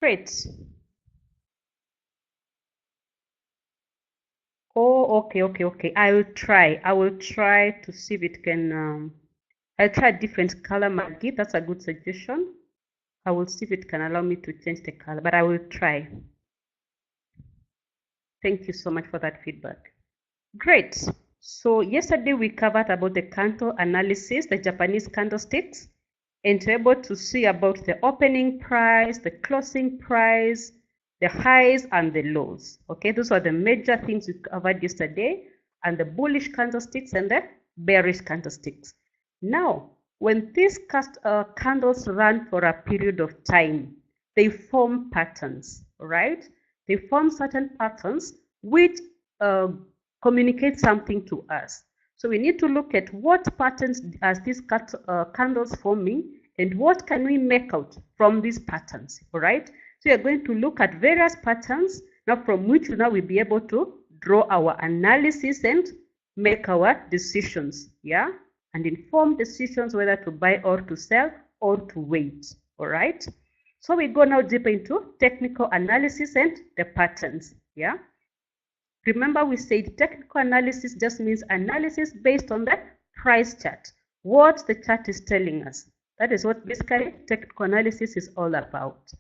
Great. Oh, okay. I will try to see if it can. I'll try a different color, Maggie. That's a good suggestion. I will see if it can allow me to change the color, but I will try. Thank you so much for that feedback. Great. So yesterday we covered about the candle analysis, the Japanese candlesticks, and we're able to see about the opening price, the closing price, the highs and the lows. Okay, those are the major things we covered yesterday, and the bullish candlesticks and the bearish candlesticks. Now, when these candles run for a period of time, they form patterns, right? They form certain patterns which communicate something to us. So we need to look at what patterns are these candles forming and what can we make out from these patterns, all right? So you're going to look at various patterns now from which now we'll be able to draw our analysis and make our decisions, yeah? And inform decisions whether to buy or to sell or to wait, all right? So we go now deeper into technical analysis and the patterns, yeah? Remember we said technical analysis just means analysis based on the price chart, what the chart is telling us. That is what basically technical analysis is all about.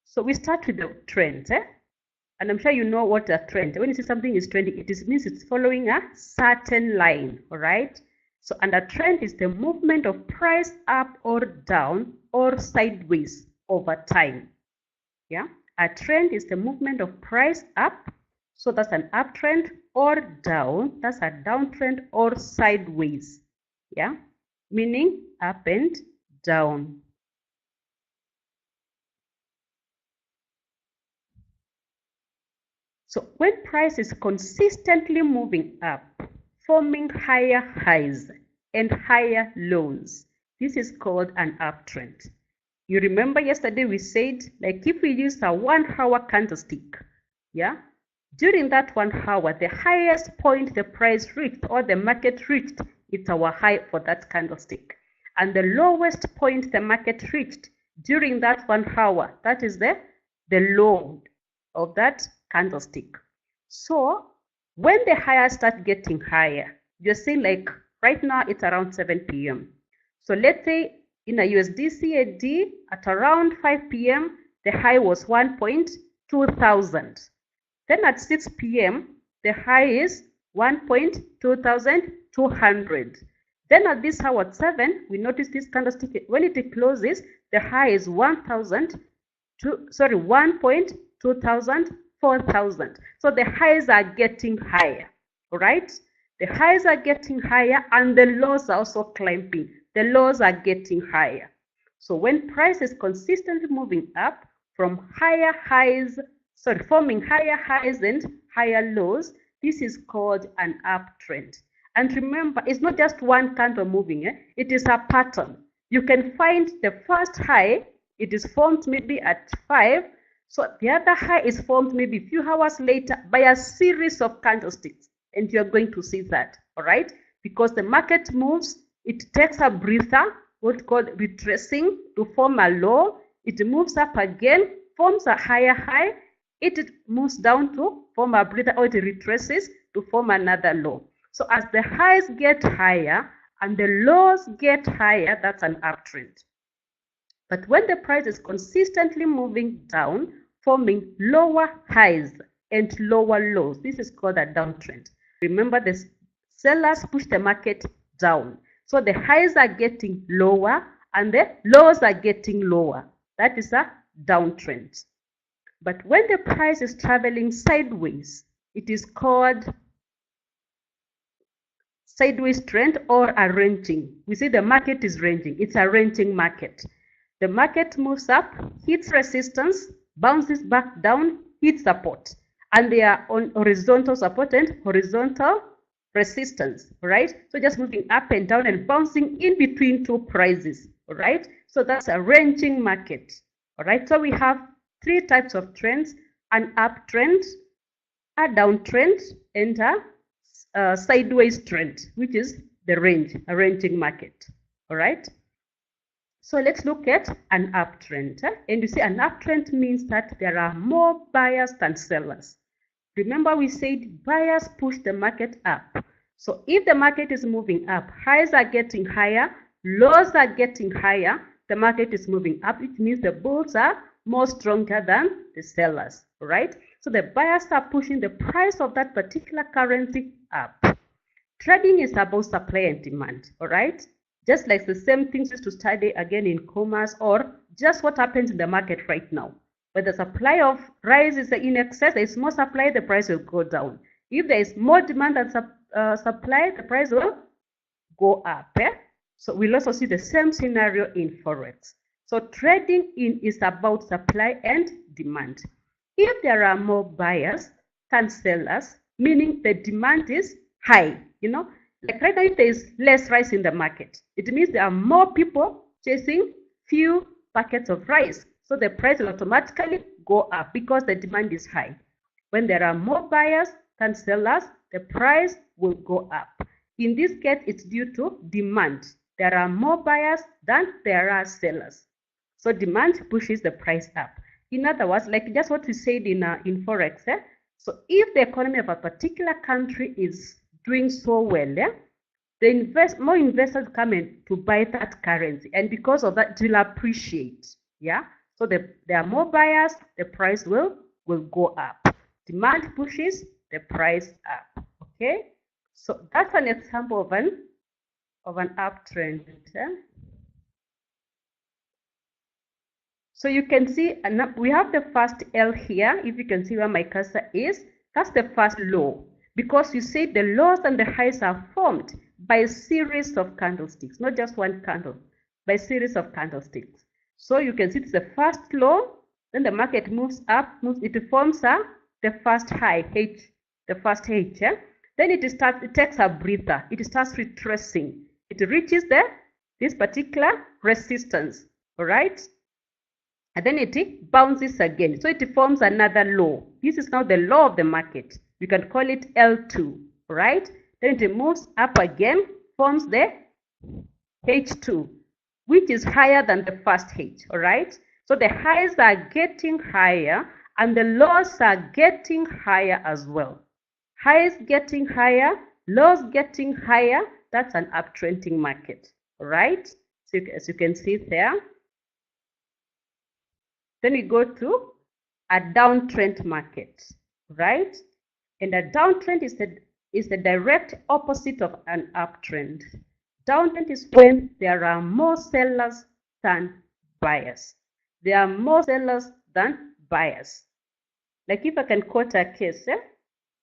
So we start with the trends, and I'm sure you know what a trend. When you see something is trending, it means it's following a certain line, all right? So, and a trend is the movement of price up or down or sideways over time. Yeah, a trend is the movement of price up, so that's an uptrend, or down, that's a downtrend, or sideways. Yeah, meaning up and down. So when price is consistently moving up, forming higher highs and higher lows, this is called an uptrend. You remember yesterday we said, like if we use a 1 hour candlestick, yeah, during that 1 hour, the highest point the price reached or the market reached, it's our high for that candlestick. And the lowest point the market reached during that 1 hour, that is the low of that candlestick. So when the highs start getting higher, you're saying like right now it's around 7 p.m. So let's say in a USD/CAD at around 5 p.m. the high was 1.2000. Then at 6 p.m. the high is 1.2200. Then at this hour at 7, we notice this candlestick, when it closes, the high is 1.2000. So the highs are getting higher, all right? The highs are getting higher and the lows are also climbing. The lows are getting higher. So when price is consistently moving up from higher highs, forming higher highs and higher lows, this is called an uptrend. And remember, it's not just one candle moving, it is a pattern. You can find the first high, it is formed maybe at 5, so the other high is formed maybe a few hours later by a series of candlesticks, and you're going to see that, all right? Because the market moves, it takes a breather, what's called retracing, to form a low, it moves up again, forms a higher high, it moves down to form a breather, or it retraces to form another low. So as the highs get higher and the lows get higher, that's an uptrend. But when the price is consistently moving down, forming lower highs and lower lows, this is called a downtrend. Remember, the sellers push the market down. So the highs are getting lower and the lows are getting lower. That is a downtrend. But when the price is traveling sideways, it is called sideways trend or a ranging. We see the market is ranging. It's a ranging market. The market moves up, hits resistance, bounces back down, hits support. And they are on horizontal support and horizontal resistance, right? So just moving up and down and bouncing in between two prices, right? So that's a ranging market, all right? So we have 3 types of trends: an uptrend, a downtrend, and a sideways trend, which is the range, a ranging market, all right? So let's look at an uptrend. And you see, an uptrend means that there are more buyers than sellers. Remember, we said buyers push the market up. So if the market is moving up, highs are getting higher, lows are getting higher, the market is moving up. It means the bulls are more stronger than the sellers, right? So the buyers are pushing the price of that particular currency up. Trading is about supply and demand, all right? Just like the same things used to study again in commerce, or just what happens in the market right now. When the supply of rice is in excess, there is more supply, the price will go down. If there is more demand than supply, the price will go up. So we'll also see the same scenario in Forex. So trading is about supply and demand. If there are more buyers than sellers, meaning the demand is high, like right now, if there is less rice in the market, it means there are more people chasing few packets of rice. So the price will automatically go up because the demand is high. When there are more buyers than sellers, the price will go up. In this case, it's due to demand. There are more buyers than there are sellers. So demand pushes the price up. In other words, like just what we said in Forex. So if the economy of a particular country is doing so well, more investors come in to buy that currency, and because of that, it will appreciate. So there are more buyers, the price will go up. Demand pushes the price up. Okay, so that's an example of an uptrend. So you can see we have the first L here. If you can see where my cursor is, that's the first low, because you see the lows and the highs are formed by a series of candlesticks, not just one candle, by a series of candlesticks. So you can see it's the first low, then the market moves up, it forms the first high, H, the first H. Then it takes a breather, it starts retracing, it reaches this particular resistance, all right? And then it bounces again, so it forms another low. This is now the low of the market. We can call it L2, right? Then it moves up again, forms the H2, which is higher than the first H, all right? So the highs are getting higher and the lows are getting higher as well. Highs getting higher, lows getting higher, that's an uptrending market, all right? So as you can see there. Then we go to a downtrend market, right? And a downtrend is the direct opposite of an uptrend. Downtrend is when there are more sellers than buyers. There are more sellers than buyers. Like if I can quote a case,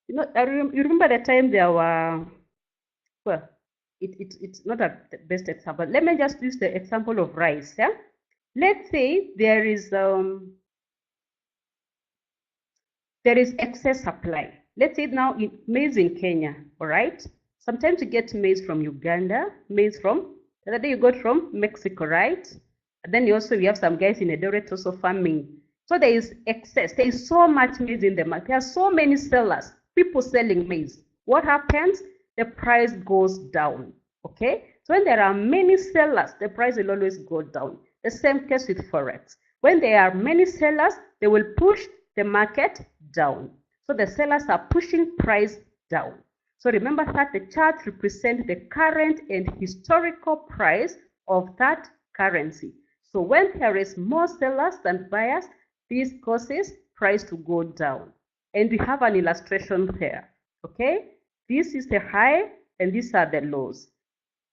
you remember the time there were, well, it's not the best example. Let me just use the example of rice. Let's say there is excess supply. Let's say now maize in Kenya, all right? Sometimes you get maize from Uganda, maize from, the other day you got from Mexico, right? And then we have some guys in Eldoret also farming. So there is excess. There is so much maize in the market. There are so many sellers, people selling maize. What happens? The price goes down, okay? So when there are many sellers, the price will always go down. The same case with Forex. When there are many sellers, they will push the market down. So the sellers are pushing price down. So remember that the chart represents the current and historical price of that currency. So when there is more sellers than buyers, this causes price to go down. And we have an illustration here. Okay? This is the high and these are the lows.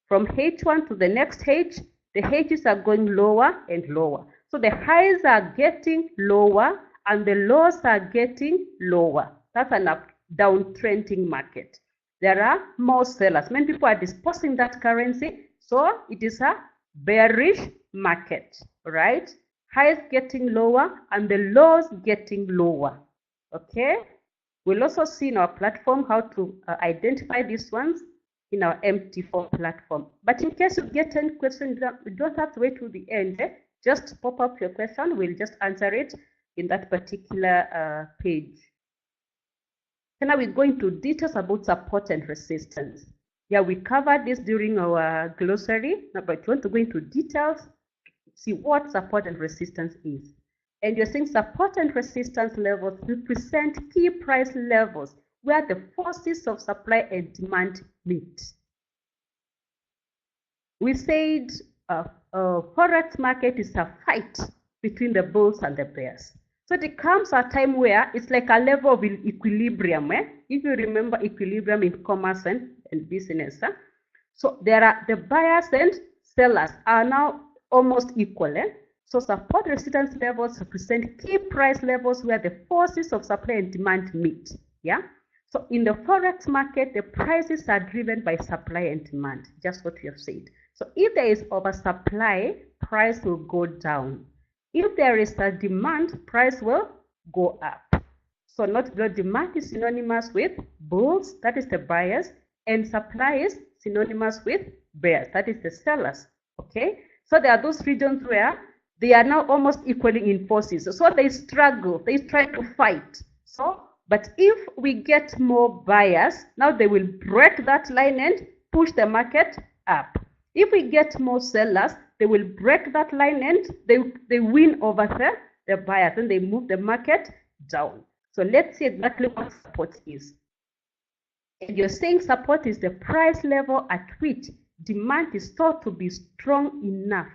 From H1 to the next H, the H's are going lower and lower. So the highs are getting lower and the lows are getting lower. That's an downtrending market. There are more sellers. Many people are disposing that currency, so it is a bearish market, right? Highs getting lower and the lows getting lower. Okay? We'll also see in our platform how to identify these ones in our MT4 platform. But in case you get any question, you don't have to wait till the end. Just pop up your question. We'll just answer it in that particular page. So now we're going to details about support and resistance. Yeah, we covered this during our glossary, but if you want to go into details, see what support and resistance is. And you're seeing support and resistance levels represent key price levels where the forces of supply and demand meet. We said forex market is a fight between the bulls and the bears. So it comes a time where it's like a level of equilibrium. If you remember equilibrium in commerce and business. So there are the buyers and sellers are now almost equal. So support resistance levels represent key price levels where the forces of supply and demand meet. Yeah. So in the forex market, the prices are driven by supply and demand, just what we have said. So if there is oversupply, price will go down. If there is a demand, price will go up. So not below demand is synonymous with bulls, that is the buyers, and supply is synonymous with bears, that is the sellers. Okay, so there are those regions where they are now almost equaling in forces. So they struggle, they try to fight. But if we get more buyers, now they will break that line and push the market up. If we get more sellers, they will break that line and they win over the buyers and they move the market down. So let's see exactly what support is. And you're saying support is the price level at which demand is thought to be strong enough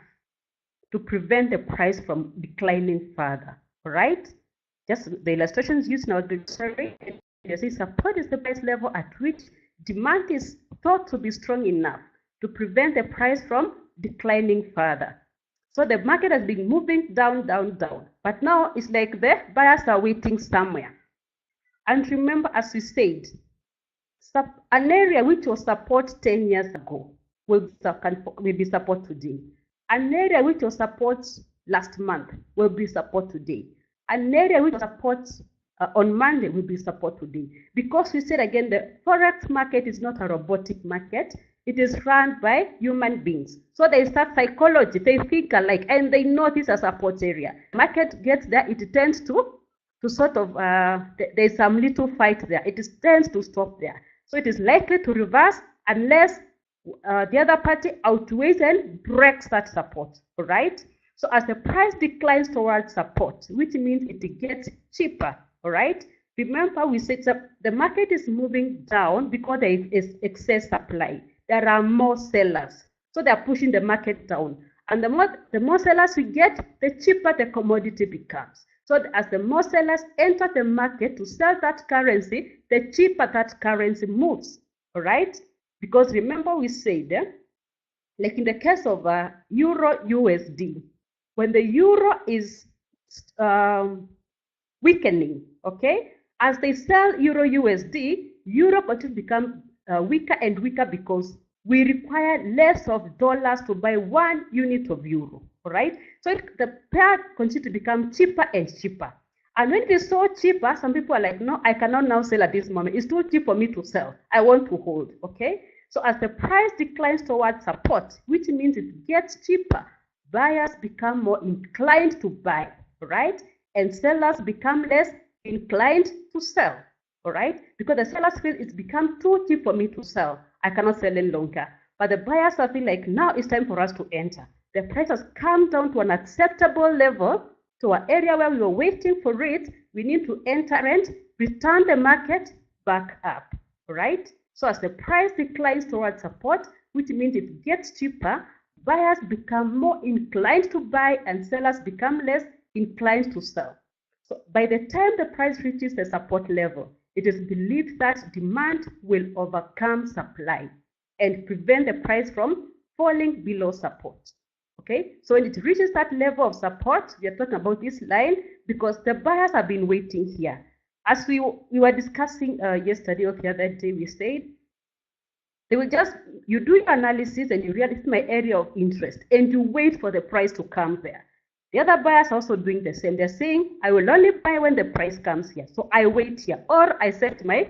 to prevent the price from declining further. All right? Just the illustrations used now, you see support is the price level at which demand is thought to be strong enough to prevent the price from declining further. So the market has been moving down, down, down. But now it's like the buyers are waiting somewhere. And remember, as we said, an area which was support 10 years ago will be support today. An area which was support last month will be support today. An area which was support on Monday will be support today. Because we said again, the forex market is not a robotic market. It is run by human beings. So there is that psychology. They think alike and they know this as a support area. Market gets there, it tends to sort of, there's some little fight there. It tends to stop there. So it is likely to reverse unless the other party outweighs and breaks that support. All right? So as the price declines towards support, which means it gets cheaper. All right? Remember, we said the market is moving down because there is excess supply. There are more sellers. So they are pushing the market down. And the more sellers we get, the cheaper the commodity becomes. So as the more sellers enter the market to sell that currency, the cheaper that currency moves. All right? Because remember we said, like in the case of Euro USD, when the Euro is weakening, okay, as they sell Euro USD, Euro continues to become weaker and weaker because we require less of dollars to buy 1 unit of euro. All right, so the pair continues to become cheaper and cheaper. And when it is so cheaper, some people are like, no, I cannot now sell at this moment. It's too cheap for me to sell. I want to hold. Okay, so as the price declines towards support, which means it gets cheaper, buyers become more inclined to buy. All right, and sellers become less inclined to sell. All right, because the sellers feel it's become too cheap for me to sell. I cannot sell any longer. But the buyers are feeling like now it's time for us to enter. The price has come down to an acceptable level, to an area where we were waiting for it. We need to enter and return the market back up. All right. So as the price declines towards support, which means it gets cheaper, buyers become more inclined to buy and sellers become less inclined to sell. So by the time the price reaches the support level, it is believed that demand will overcome supply and prevent the price from falling below support. Okay, so when it reaches that level of support, we are talking about this line because the buyers have been waiting here. As we were discussing yesterday or the other day, we said they will just, you do your analysis and you realize this is my area of interest and you wait for the price to come there. The other buyers are also doing the same. They're saying, I will only buy when the price comes here. So I wait here or I set my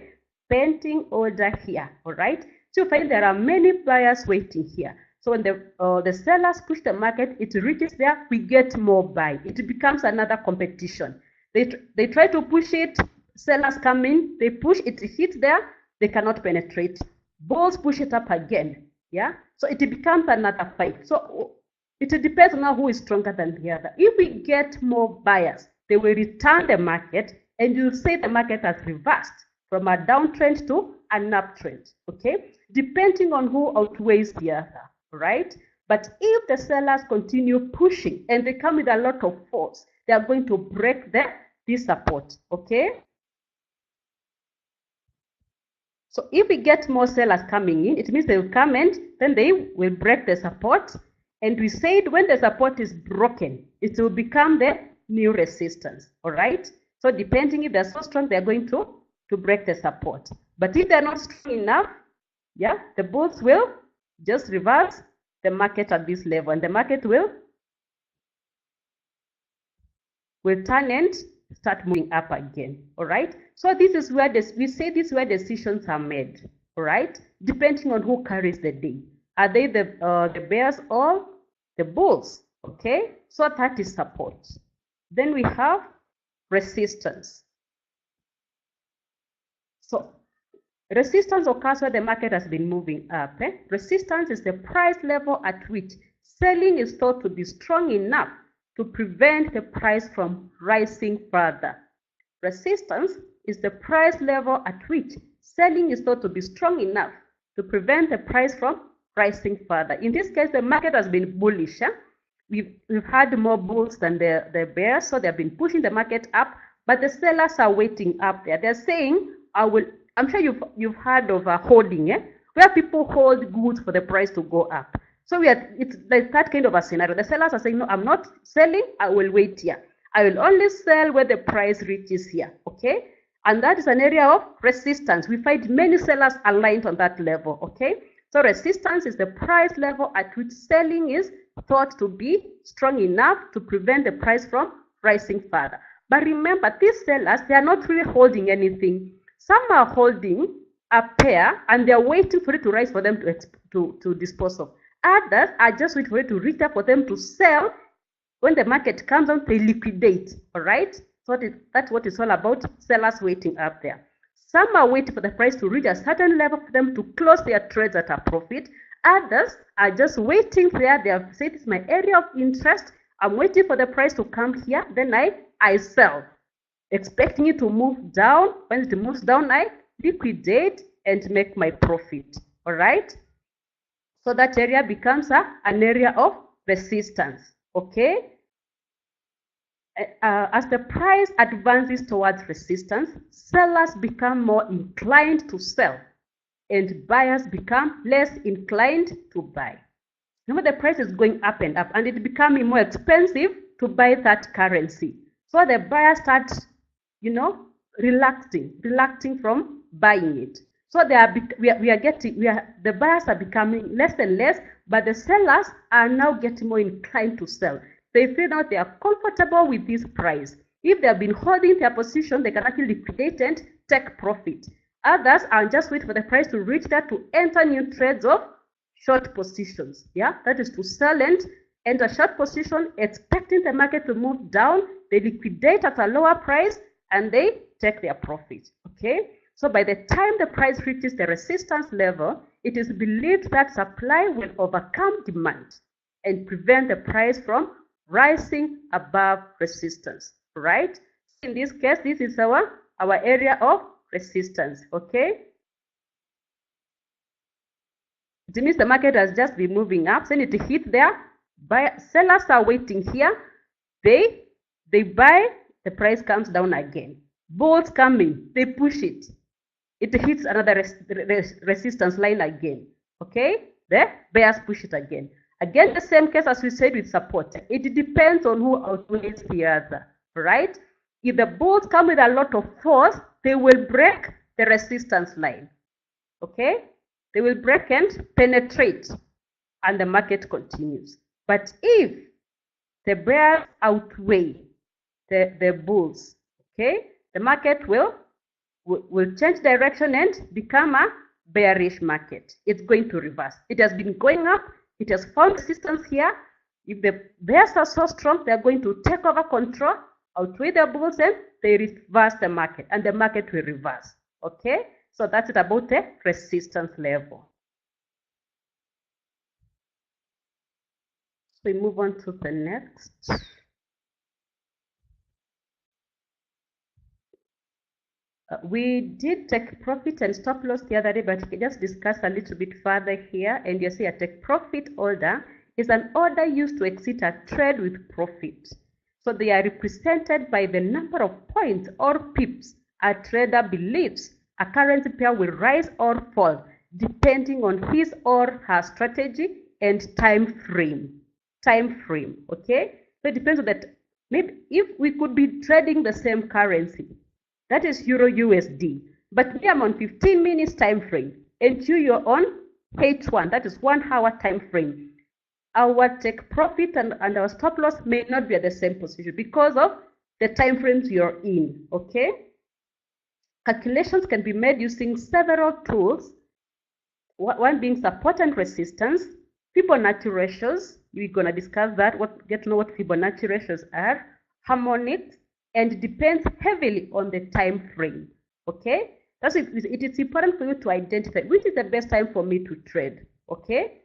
pending order here. All right. So you find there are many buyers waiting here. So when the sellers push the market, it reaches there, we get more buy. It becomes another competition. They try to push it, sellers come in, they push, it hits there, they cannot penetrate. Bulls push it up again. Yeah. So it becomes another fight. So It depends on who is stronger than the other. If we get more buyers, they will return the market, and you'll say the market has reversed from a downtrend to an uptrend, okay? Depending on who outweighs the other, right? But if the sellers continue pushing and they come with a lot of force, they are going to break this support, okay? So if we get more sellers coming in, it means they will come and then they will break the support. And we said when the support is broken, it will become the new resistance, all right? So depending if they're so strong, they're going to break the support. But if they're not strong enough, yeah, the bulls will just reverse the market at this level, and the market will turn and start moving up again, all right? So this is where we say this is where decisions are made, all right? Depending on who carries the day. Are they the bears or the bulls, okay? So that is support. Then we have resistance. So resistance occurs where the market has been moving up. Resistance is the price level at which selling is thought to be strong enough to prevent the price from rising further. Resistance is the price level at which selling is thought to be strong enough to prevent the price from rising further. In this case, the market has been bullish. We've had more bulls than the bears, so they've been pushing the market up, but the sellers are waiting up there. They're saying, I'm sure you've heard of holding, where people hold goods for the price to go up. So it's like that kind of a scenario. The sellers are saying, no, I'm not selling, I will wait here. I will only sell where the price reaches here, okay? And that is an area of resistance. We find many sellers aligned on that level, okay? So resistance is the price level at which selling is thought to be strong enough to prevent the price from rising further. But remember, these sellers, they are not really holding anything. Some are holding a pair and they're waiting for it to rise for them to dispose of. Others are just waiting for it to reach up for them to sell. When the market comes on, they liquidate, all right? So that's what it's all about, sellers waiting up there. Some are waiting for the price to reach a certain level for them to close their trades at a profit. Others are just waiting there. They have said, it's my area of interest. I'm waiting for the price to come here. Then I sell, expecting it to move down. When it moves down, I liquidate and make my profit, all right? So that area becomes an area of resistance, okay? As the price advances towards resistance, sellers become more inclined to sell and buyers become less inclined to buy. Remember, the price is going up and up and it's becoming more expensive to buy that currency. So the buyers start, relucting from buying it. So the buyers are becoming less and less, but the sellers are now getting more inclined to sell. They feel now they are comfortable with this price. If they have been holding their position, they can actually liquidate and take profit. Others are just waiting for the price to reach that to enter new trades of short positions. Yeah, that is to sell and enter short position, expecting the market to move down. They liquidate at a lower price and they take their profit. Okay. So by the time the price reaches the resistance level, it is believed that supply will overcome demand and prevent the price from rising above resistance, right? In this case, this is our area of resistance, okay? It means the market has just been moving up, then it hit there. Sellers are waiting here. They buy, the price comes down again. Bulls come in, they push it. It hits another resistance line again, okay? The bears push it again. Again, the same case as we said with support. It depends on who outweighs the other, right? If the bulls come with a lot of force, they will break the resistance line, okay? They will break and penetrate, and the market continues. But if the bears outweigh the bulls, okay, the market will change direction and become a bearish market. It's going to reverse. It has been going up. It has found resistance here. If the bears are so strong, they're going to take over control, outweigh the bulls, and they reverse the market, and the market will reverse. Okay? So that's it about the resistance level. we move on to the next. We did take profit and stop loss the other day, but we just discuss a little bit further here. And you see a take profit order is an order used to exit a trade with profit. So they are represented by the number of points or pips a trader believes a currency pair will rise or fall depending on his or her strategy and time frame. Okay? So it depends on that. Maybe if we could be trading the same currency, that is Euro USD, but me I'm on 15 minutes time frame and you're on H1, that is 1 hour time frame. Our take profit and our stop loss may not be at the same position because of the time frames you're in. Okay? Calculations can be made using several tools, one being support and resistance, Fibonacci ratios. We're going to discuss that, get to know what Fibonacci ratios are, harmonics, and it depends heavily on the time frame. Okay? That's it. It is important for you to identify which is the best time for me to trade. Okay?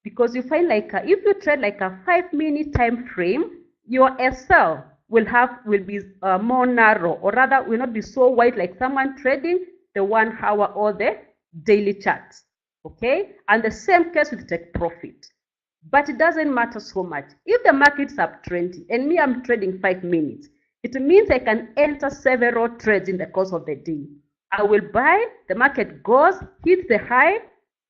Because you find like if you trade like a 5-minute time frame, your SL will be more narrow, or rather will not be so wide like someone trading the 1 hour or the daily charts. Okay? And the same case with take profit. But it doesn't matter so much. If the market's up 20 and me I'm trading 5 minutes, it means I can enter several trades in the course of the day. I will buy, the market goes, hits the high,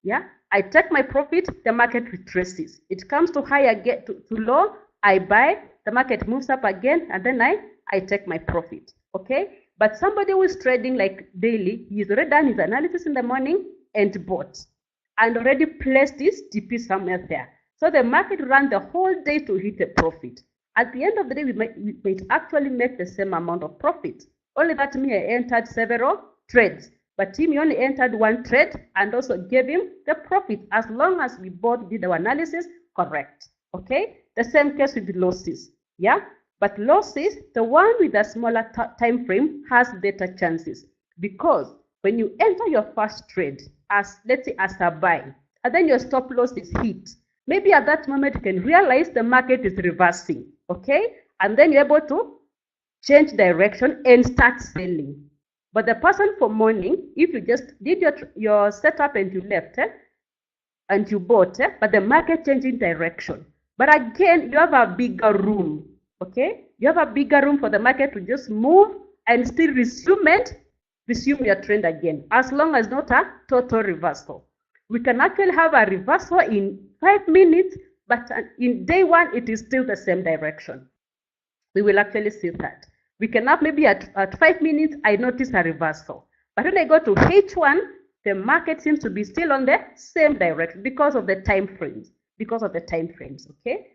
yeah, I take my profit, the market retraces. It comes to high again, to low, I buy, the market moves up again, and then I take my profit. Okay? But somebody who is trading like daily, he's already done his analysis in the morning and bought, and already placed his TP somewhere there. So the market ran the whole day to hit a profit. At the end of the day, we might actually make the same amount of profit. Only that me, I entered several trades, but him, he only entered one trade and also gave him the profit as long as we both did our analysis correct. Okay? The same case with losses. Yeah? But losses, the one with a smaller time frame has better chances, because when you enter your first trade as, let's say, as a buy, and then your stop loss is hit, maybe at that moment you can realize the market is reversing, okay? And then you're able to change direction and start selling. But the person for morning, if you just did your setup and you left, and you bought, but the market changing direction. But again, you have a bigger room, okay? You have a bigger room for the market to just move and still resume your trend again, as long as not a total reversal. We can actually have a reversal in 5 minutes, but in day one, it is still the same direction. We will actually see that. We can have maybe at 5 minutes, I notice a reversal. But when I go to H1, the market seems to be still on the same direction because of the time frames. Okay?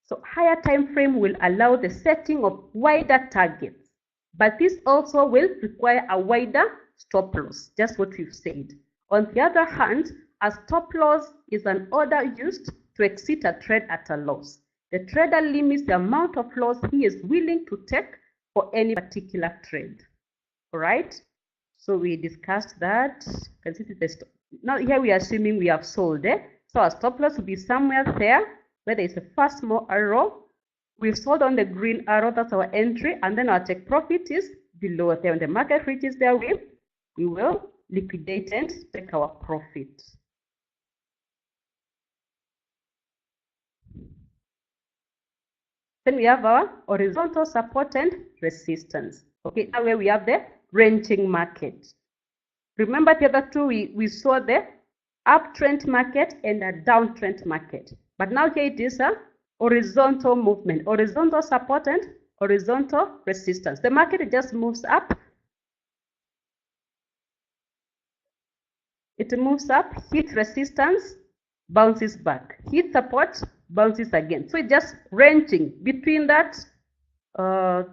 So higher time frame will allow the setting of wider targets, but this also will require a wider stop loss, just what we've said. On the other hand, a stop loss is an order used to exit a trade at a loss. The trader limits the amount of loss he is willing to take for any particular trade. All right? So we discussed that. Now here we are assuming we have sold. So our stop loss will be somewhere there where there is a first small arrow. We've sold on the green arrow, that's our entry, and then our take profit is below there. When the market reaches there, we will liquidate and take our profit. Then we have our horizontal support and resistance. Okay, now where we have the ranging market. Remember the other two, we saw the uptrend market and a downtrend market. But now here it is a horizontal movement, horizontal support and horizontal resistance. The market just moves up. It moves up, hits resistance, bounces back. Hits support, bounces again. So it's just ranging between that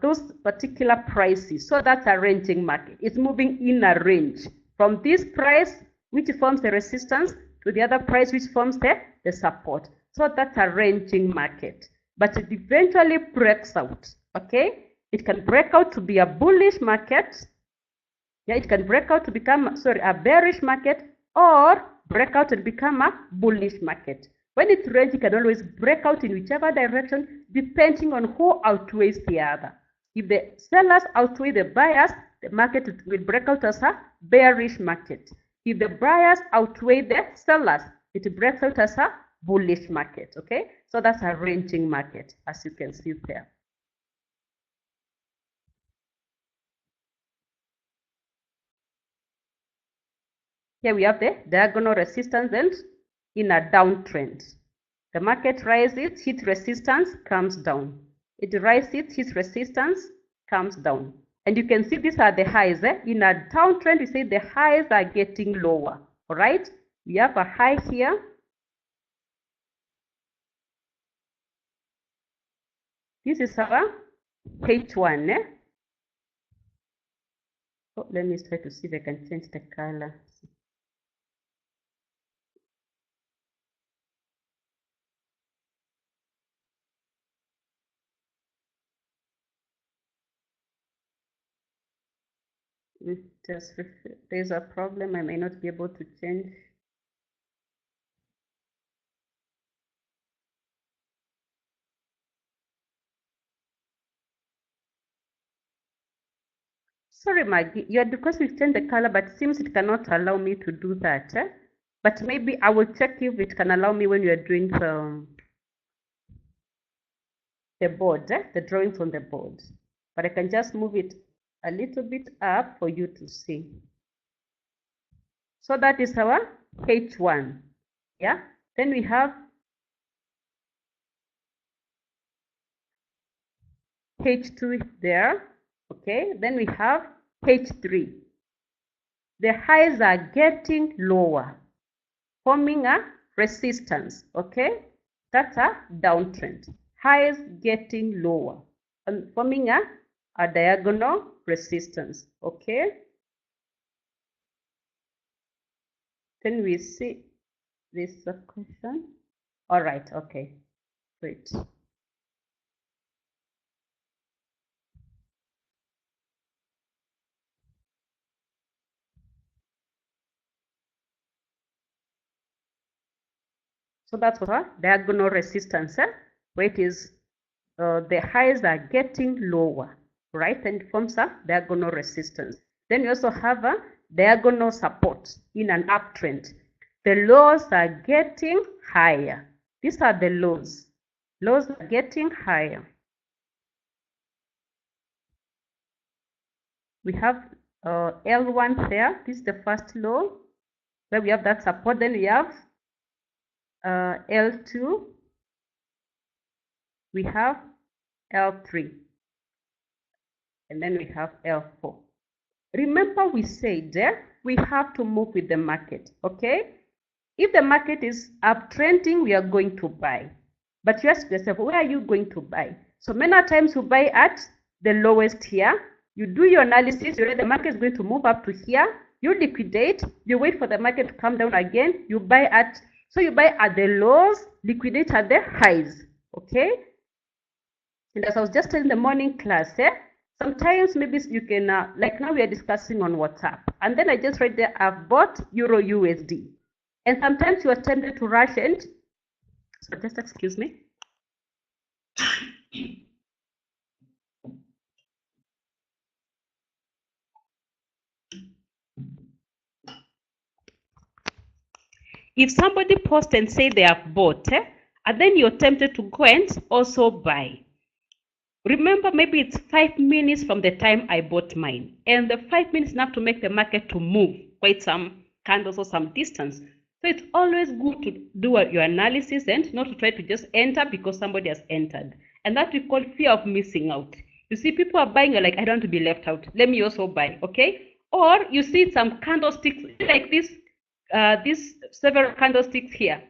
those particular prices. So that's a ranging market. It's moving in a range from this price, which forms the resistance, to the other price, which forms the support. So that's a ranging market. But it eventually breaks out. Okay? It can break out to be a bullish market. Yeah, it can break out to become, a bearish market, or break out and become a bullish market. When it's range, it can always break out in whichever direction depending on who outweighs the other. If the sellers outweigh the buyers, the market will break out as a bearish market. If the buyers outweigh the sellers, it breaks out as a bullish market. Okay, so that's a ranging market, as you can see there. Here we have the diagonal resistance and in a downtrend. The market rises, hits resistance, comes down. It rises, hits resistance, comes down. And you can see these are the highs. In a downtrend, we say the highs are getting lower. All right? We have a high here. This is our H1. Oh, let me try to see if I can change the color. There's a problem. I may not be able to change. Sorry, Maggie, you had because we changed the color, but it seems it cannot allow me to do that. But maybe I will check if it can allow me when you are doing the board, the drawings on the board. But I can just move it a little bit up for you to see. So that is our H1. Yeah. Then we have H2 there. Okay. Then we have H3. The highs are getting lower, forming a resistance. Okay. That's a downtrend. Highs getting lower and forming a diagonal resistance. Okay. Then we see this question. All right. Okay. Great. So that's what diagonal resistance, where it is the highs are getting lower, right? And it forms a diagonal resistance. Then you also have a diagonal support in an uptrend. The lows are getting higher. These are the lows. Lows are getting higher. We have L1 there. This is the first low where we have that support. Then we have L2. We have L3. And then we have L4. Remember we said we have to move with the market, okay? If the market is uptrending, we are going to buy. But you ask yourself, where are you going to buy? So many times you buy at the lowest here. You do your analysis, you know the market is going to move up to here. You liquidate, you wait for the market to come down again. You buy at, so you buy at the lows, liquidate at the highs, okay? And as I was just telling the morning class, sometimes maybe you can, like now we are discussing on WhatsApp. And then I just write there, I've bought Euro USD. And sometimes you are tempted to rush and, so just excuse me. If somebody posts and say they have bought, and then you're tempted to go and also buy. Remember, maybe it's 5 minutes from the time I bought mine. And the 5 minutes enough to make the market to move quite some candles or some distance. So it's always good to do your analysis and not to try to just enter because somebody has entered. And that we call fear of missing out. You see, people are buying, you're like, I don't want to be left out. Let me also buy, okay? Or you see some candlesticks like this, these several candlesticks here.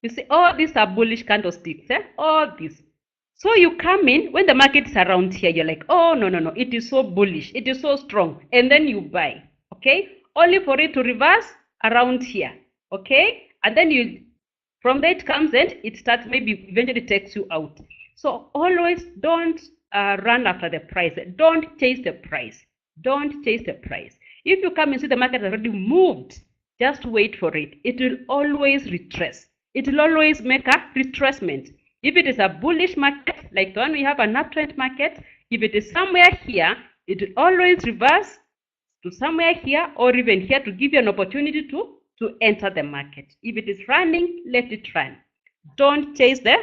You see, all these are bullish candlesticks, all these. So you come in, when the market is around here, you're like, oh, no, no, no, it is so bullish, it is so strong. And then you buy, okay? Only for it to reverse around here, okay? And then you, from there it comes and it starts, maybe eventually takes you out. So always don't run after the price. Don't chase the price. Don't chase the price. If you come and see the market has already moved, just wait for it. It will always retrace. It will always make a retracement. If it is a bullish market, like the one we have, an uptrend market, if it is somewhere here, it will always reverse to somewhere here or even here to give you an opportunity to enter the market. If it is running, let it run. Don't chase the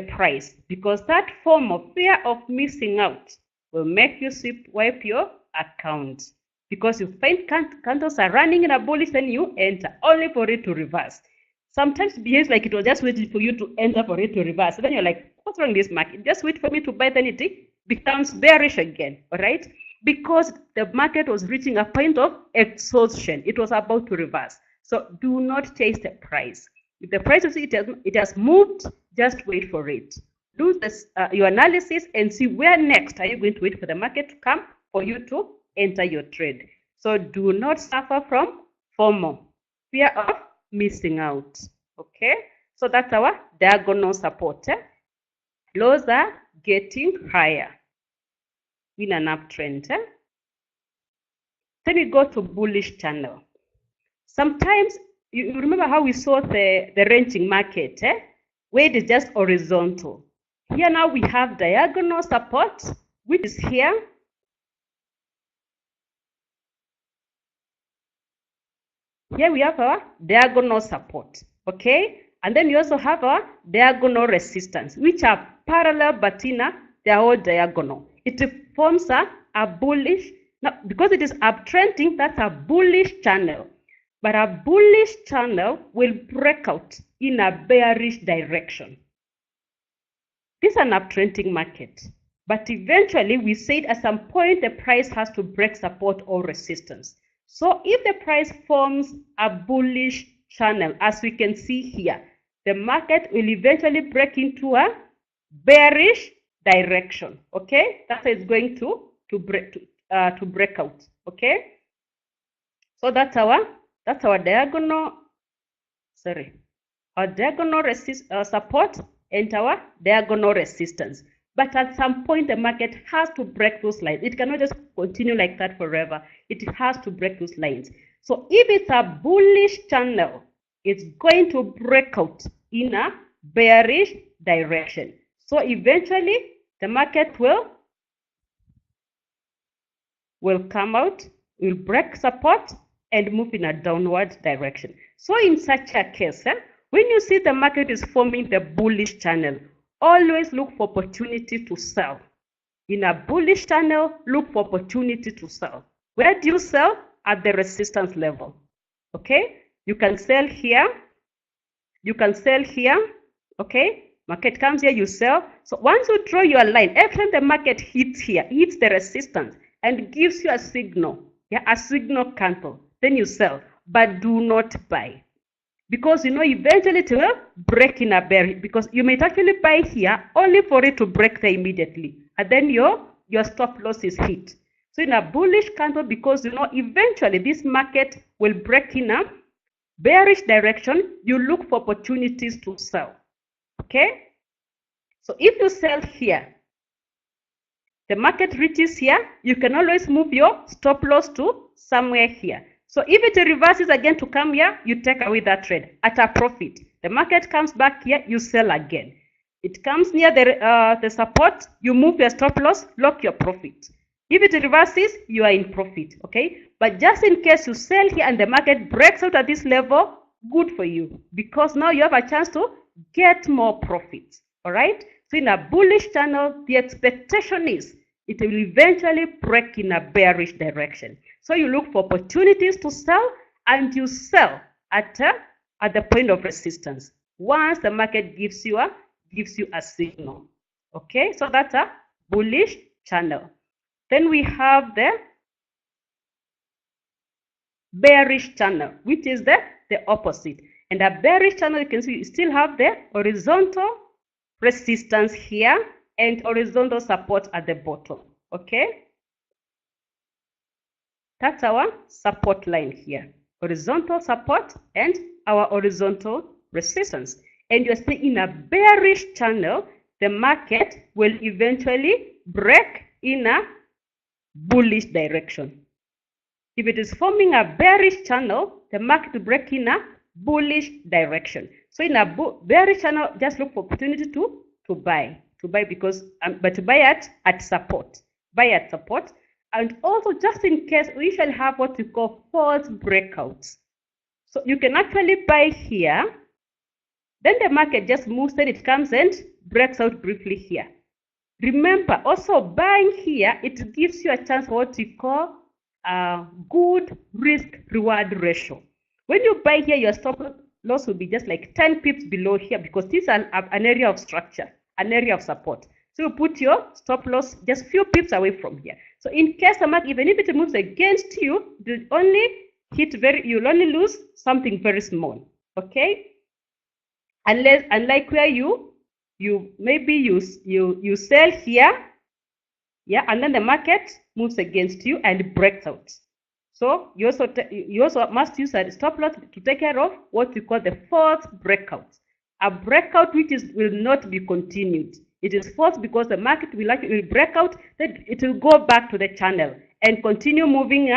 price, because that form of fear of missing out will make you wipe your account, because you find candles are running in a bullish and you enter only for it to reverse. Sometimes it behaves like it was just waiting for you to enter for it to reverse. Then you're like, what's wrong with this market? Just wait for me to buy, then it becomes bearish again. All right, because the market was reaching a point of exhaustion. It was about to reverse. So do not chase the price. If the price you see it has moved, just wait for it. Do this, your analysis and see where next are you going to wait for the market to come for you to enter your trade. So do not suffer from FOMO, fear of missing out. Okay, so that's our diagonal support. Lows are getting higher in an uptrend. Then we go to bullish channel. Sometimes you remember how we saw the ranging market, where it is just horizontal. Here now we have diagonal support, which is here. Here we have our diagonal support, okay? And then we also have our diagonal resistance, which are parallel, but they are all diagonal. It forms a bullish, now because it is uptrending, that's a bullish channel. But a bullish channel will break out in a bearish direction. This is an uptrending market, but eventually we said at some point the price has to break support or resistance. So if the price forms a bullish channel, as we can see here, the market will eventually break into a bearish direction. Okay, that's how it's going to break out. Okay, so that's our diagonal, our diagonal support and our diagonal resistance. But at some point, the market has to break those lines. It cannot just continue like that forever. It has to break those lines. So if it's a bullish channel, it's going to break out in a bearish direction. So eventually, the market will come out, will break support, and move in a downward direction. So in such a case, when you see the market is forming the bullish channel, always look for opportunity to sell. In a bullish channel, look for opportunity to sell. Where do you sell? At the resistance level. Okay? You can sell here. You can sell here. Okay? Market comes here, you sell. So once you draw your line, every time the market hits here, hits the resistance and gives you a signal, a signal candle, then you sell. But do not buy. Because you know eventually it will break in a bear, because you may actually buy here only for it to break there immediately, and then your stop loss is hit. So in a bullish candle, because you know eventually this market will break in a bearish direction, you look for opportunities to sell. Okay, so if you sell here, the market reaches here, you can always move your stop loss to somewhere here. So if it reverses again to come here, you take away that trade at a profit. The market comes back here, you sell again. It comes near the support, you move your stop loss, lock your profit. If it reverses, you are in profit, okay? But just in case you sell here and the market breaks out at this level, good for you, because now you have a chance to get more profit, all right? So in a bullish channel, the expectation is it will eventually break in a bearish direction. So you look for opportunities to sell, and you sell at the point of resistance once the market gives you a signal. Okay, so that's a bullish channel. Then we have the bearish channel, which is the opposite. And a bearish channel, you can see you still have the horizontal resistance here and horizontal support at the bottom. Okay, that's our support line here, horizontal support and our horizontal resistance. And you're saying in a bearish channel, the market will eventually break in a bullish direction. If it is forming a bearish channel, the market will break in a bullish direction. So in a bearish channel, just look for opportunity to buy because but to buy at support. Buy at support. And also, just in case, we usually have what we call false breakouts. So you can actually buy here, then the market just moves, then it comes and breaks out briefly here. Remember, also buying here, it gives you a chance for what we call a good risk-reward ratio. When you buy here, your stop loss will be just like 10 pips below here because this is an area of structure, an area of support. So you put your stop loss just few pips away from here. So in case the market, even if it moves against you, you'll you'll only lose something very small. Okay? Unlike where you sell here, yeah, and then the market moves against you and breaks out. So you also must use a stop loss to take care of what we call the false breakout. A breakout which will not be continued. It is false because the market will break out, then it will go back to the channel and continue moving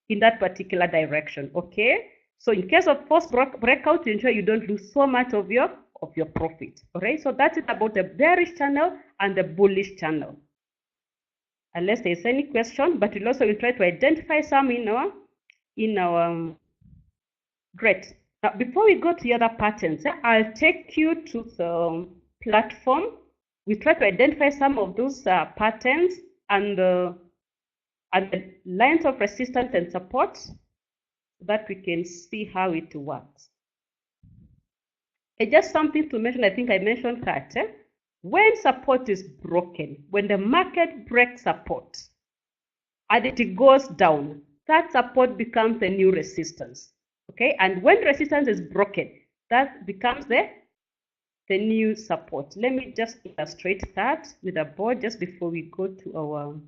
in that particular direction. Okay. So in case of false breakout, ensure you don't lose so much of your profit. Alright. So that's it about the bearish channel and the bullish channel. Unless there is any question, but we'll also try to identify some in our great. Now, before we go to the other patterns, I'll take you to the platform. We try to identify some of those patterns and the lines of resistance and support so that we can see how it works. Just something to mention, I think I mentioned that. When support is broken, when the market breaks support and it goes down, that support becomes the new resistance. Okay, and when resistance is broken, that becomes the new support. Let me just illustrate that with a board just before we go to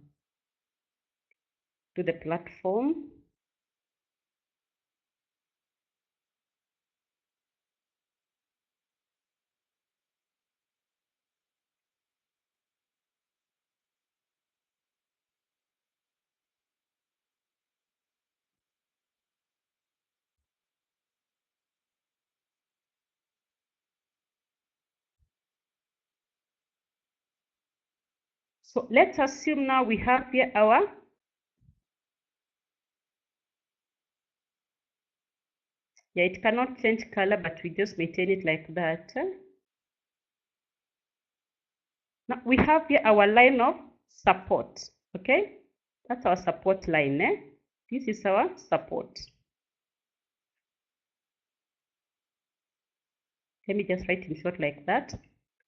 the platform. So let's assume now we have here it cannot change color, but we just maintain it like that. Now we have here our line of support. Okay, that's our support line. This is our support. Let me just write in short like that.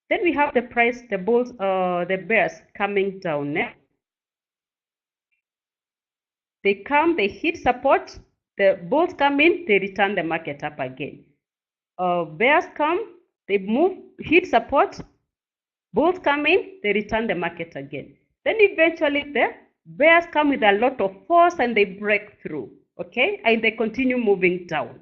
Then we have the price, the bulls, the bears coming down. They come, they hit support, the bulls come in, they return the market up again. Bears come, they move, hit support, bulls come in, they return the market again. Then eventually the bears come with a lot of force and they break through, okay, and they continue moving down.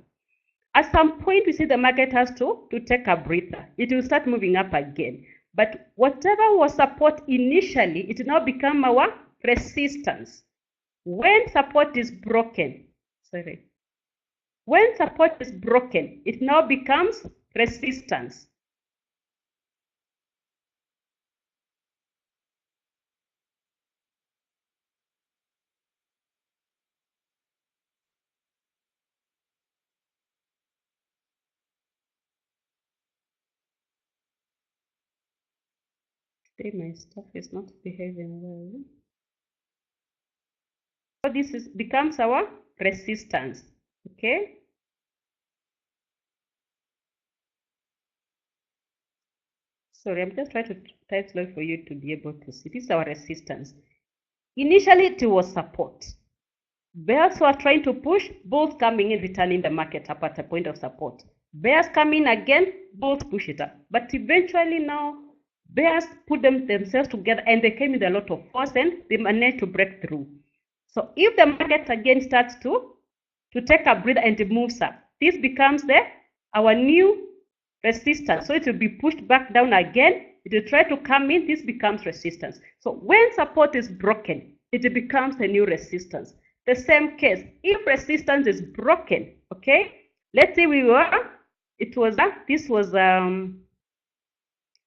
At some point, we see the market has to take a breather. It will start moving up again. But whatever was support initially, it will now become our resistance. When support is broken, when support is broken, it now becomes resistance. Today my stuff is not behaving well. So this becomes our resistance. Okay. Sorry, I'm just trying to type slow for you to be able to see. This is our resistance. Initially, it was support. Bears were trying to push, bulls coming in, returning the market up at a point of support. Bears come in again, bulls push it up. But eventually now, bears put themselves together and they came with a lot of force and they managed to break through. So if the market again starts to take a breather and it moves up, this becomes our new resistance. So it will be pushed back down again. It will try to come in. This becomes resistance. So when support is broken, it becomes a new resistance. the same case. If resistance is broken, okay, let's say this was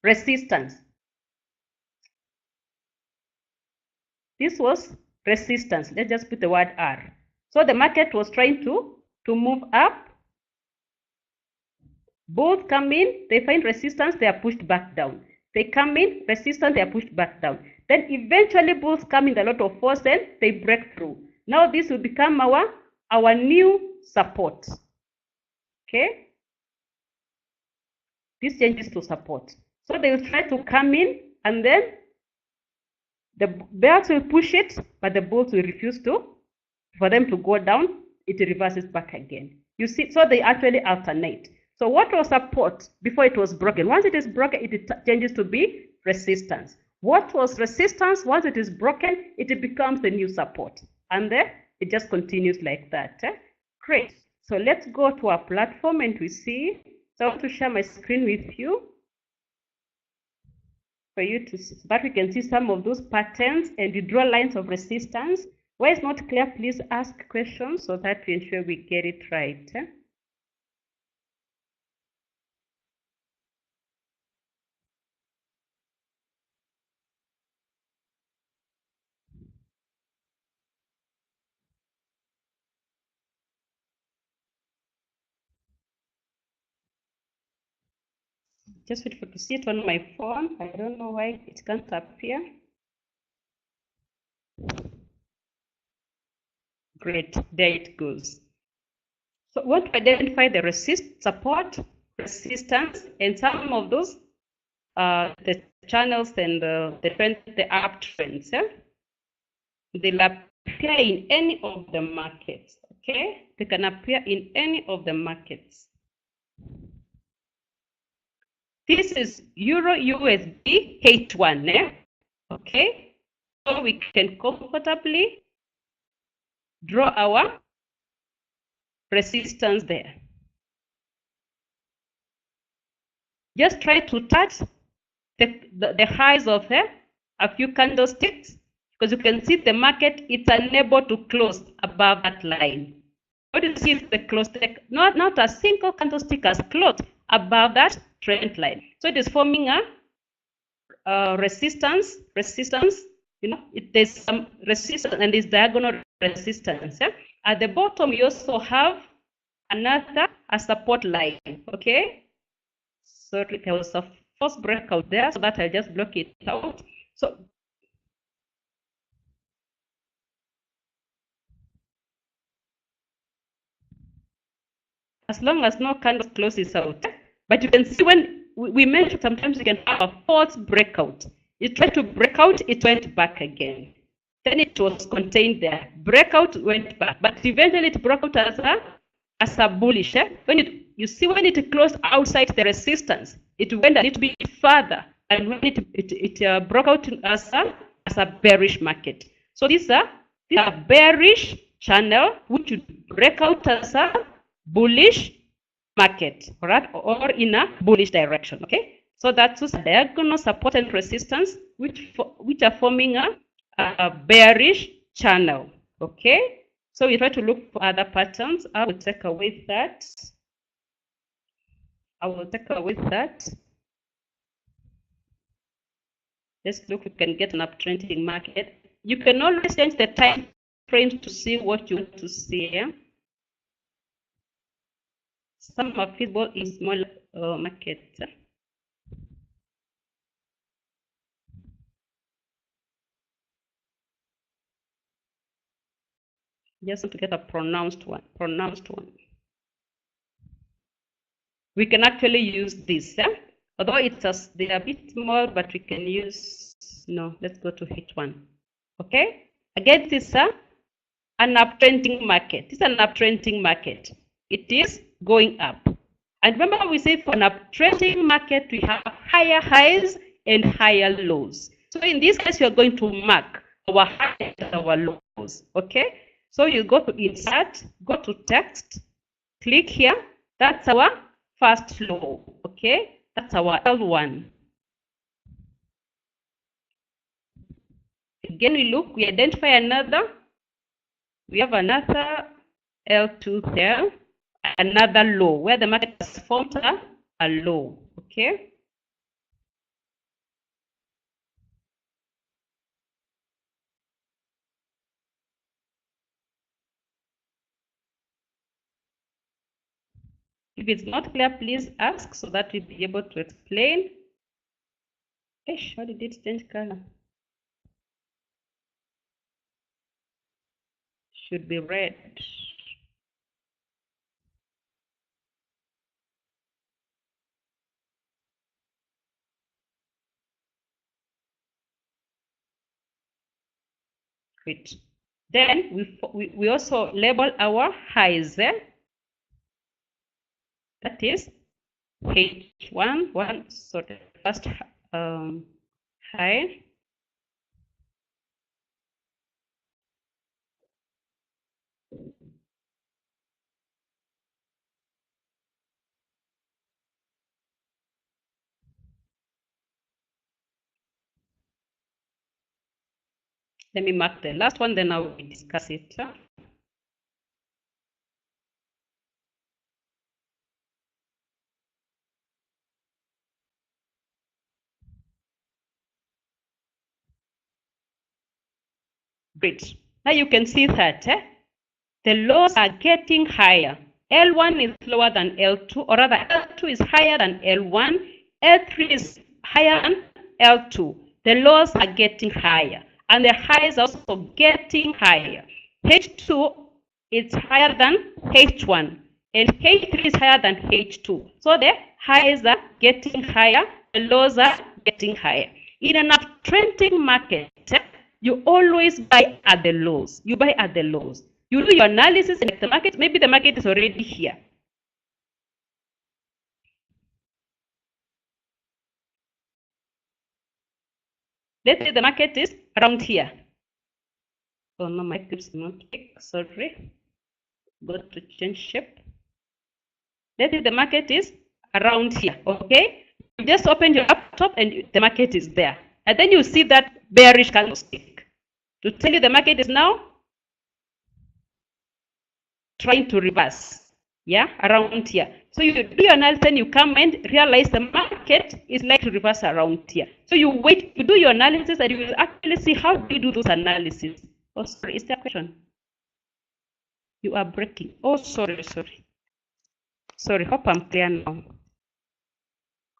resistance. This was resistance. Let's just put the word R. So the market was trying to move up. Bulls come in, they find resistance, they are pushed back down. They come in, resistance, they are pushed back down. Then eventually bulls come in a lot of force and they break through. Now this will become our new support. Okay? This changes to support. So they will try to come in and then the bears will push it, but the bulls will refuse for them to go down. It reverses back again. You see, so they actually alternate. So what was support before it was broken? Once it is broken, it changes to be resistance. What was resistance? Once it is broken, it becomes the new support. And then it just continues like that. Great. So let's go to our platform and we see. So I want to share my screen with you for you to see, so that we can see some of those patterns and you draw lines of resistance. Where it's not clear, please ask questions so that we ensure we get it right. Just wait for to see it on my phone. I don't know why it can't appear. Great, there it goes. So we want to identify the support, resistance, and some of those the channels and the trend, the uptrends. They'll appear in any of the markets. Okay, they can appear in any of the markets. This is Euro USD H1. Okay, so we can comfortably draw our resistance there. Just try to touch the highs of a few candlesticks, because you can see the market is unable to close above that line. What do you see? The close, not a single candlestick has closed above that trend line. So it is forming a resistance. You know, there's some resistance and this diagonal resistance. At the bottom, you also have a support line. Okay. So there was a false breakout there, so that I just block it out. So as long as no candle closes out, but you can see when we mentioned sometimes you can have a false breakout. It tried to break out, it went back again. Then it was contained there. Breakout went back, but eventually it broke out as a bullish. When you see when it closed outside the resistance, it went a little bit further, and when it broke out as a bearish market. So these are bearish channel which would break out as a bullish market, all right, or in a bullish direction. Okay, so that's a diagonal support and resistance which are forming a bearish channel. Okay, so we try to look for other patterns. I will take away that. Let's look if we can get an uptrending market. You can always change the time frame to see what you want to see. Some are feasible in small markets. Just want to get a pronounced one. We can actually use this. Although they're a bit small, but we can use, no, let's go to H1. Okay, again, this is an uptrending market. This is an uptrending market. It is going up. And remember, we say for an uptrending market, we have higher highs and higher lows. So in this case, we are going to mark our highs and our lows. Okay, so you go to insert, go to text, click here. That's our first low. Okay, that's our L1. Again, we identify another We have another L2 there, another low, where the market has formed a low, okay? If it's not clear, please ask so that we'll be able to explain. Ish, how did it change color? Should be red. Great. Then we also label our highs there. That is H1, so the first high. Let me mark the last one, then I will discuss it. Great. Now you can see that the lows are getting higher. L1 is lower than L2, or rather L2 is higher than L1, L3 is higher than L2. The lows are getting higher, and the highs are also getting higher. H2 is higher than H1, and H3 is higher than H2. So the highs are getting higher, the lows are getting higher. In an uptrending market, you always buy at the lows. You buy at the lows. You do your analysis and the market, maybe the market is already here. Let's say the market is around here. Oh no, my clips not big, sorry. Got to change shape. Let's say the market is around here, okay? You just open your laptop and the market is there. And then you see that bearish candlestick. To tell you the market is now trying to reverse, yeah, around here. So you do your analysis and you come and realize the market is like to reverse around here. So you wait, you do your analysis and you will actually see how do you do those analysis. Oh, sorry, is there a question? You are breaking. Oh, sorry. Sorry, hope I'm clear now.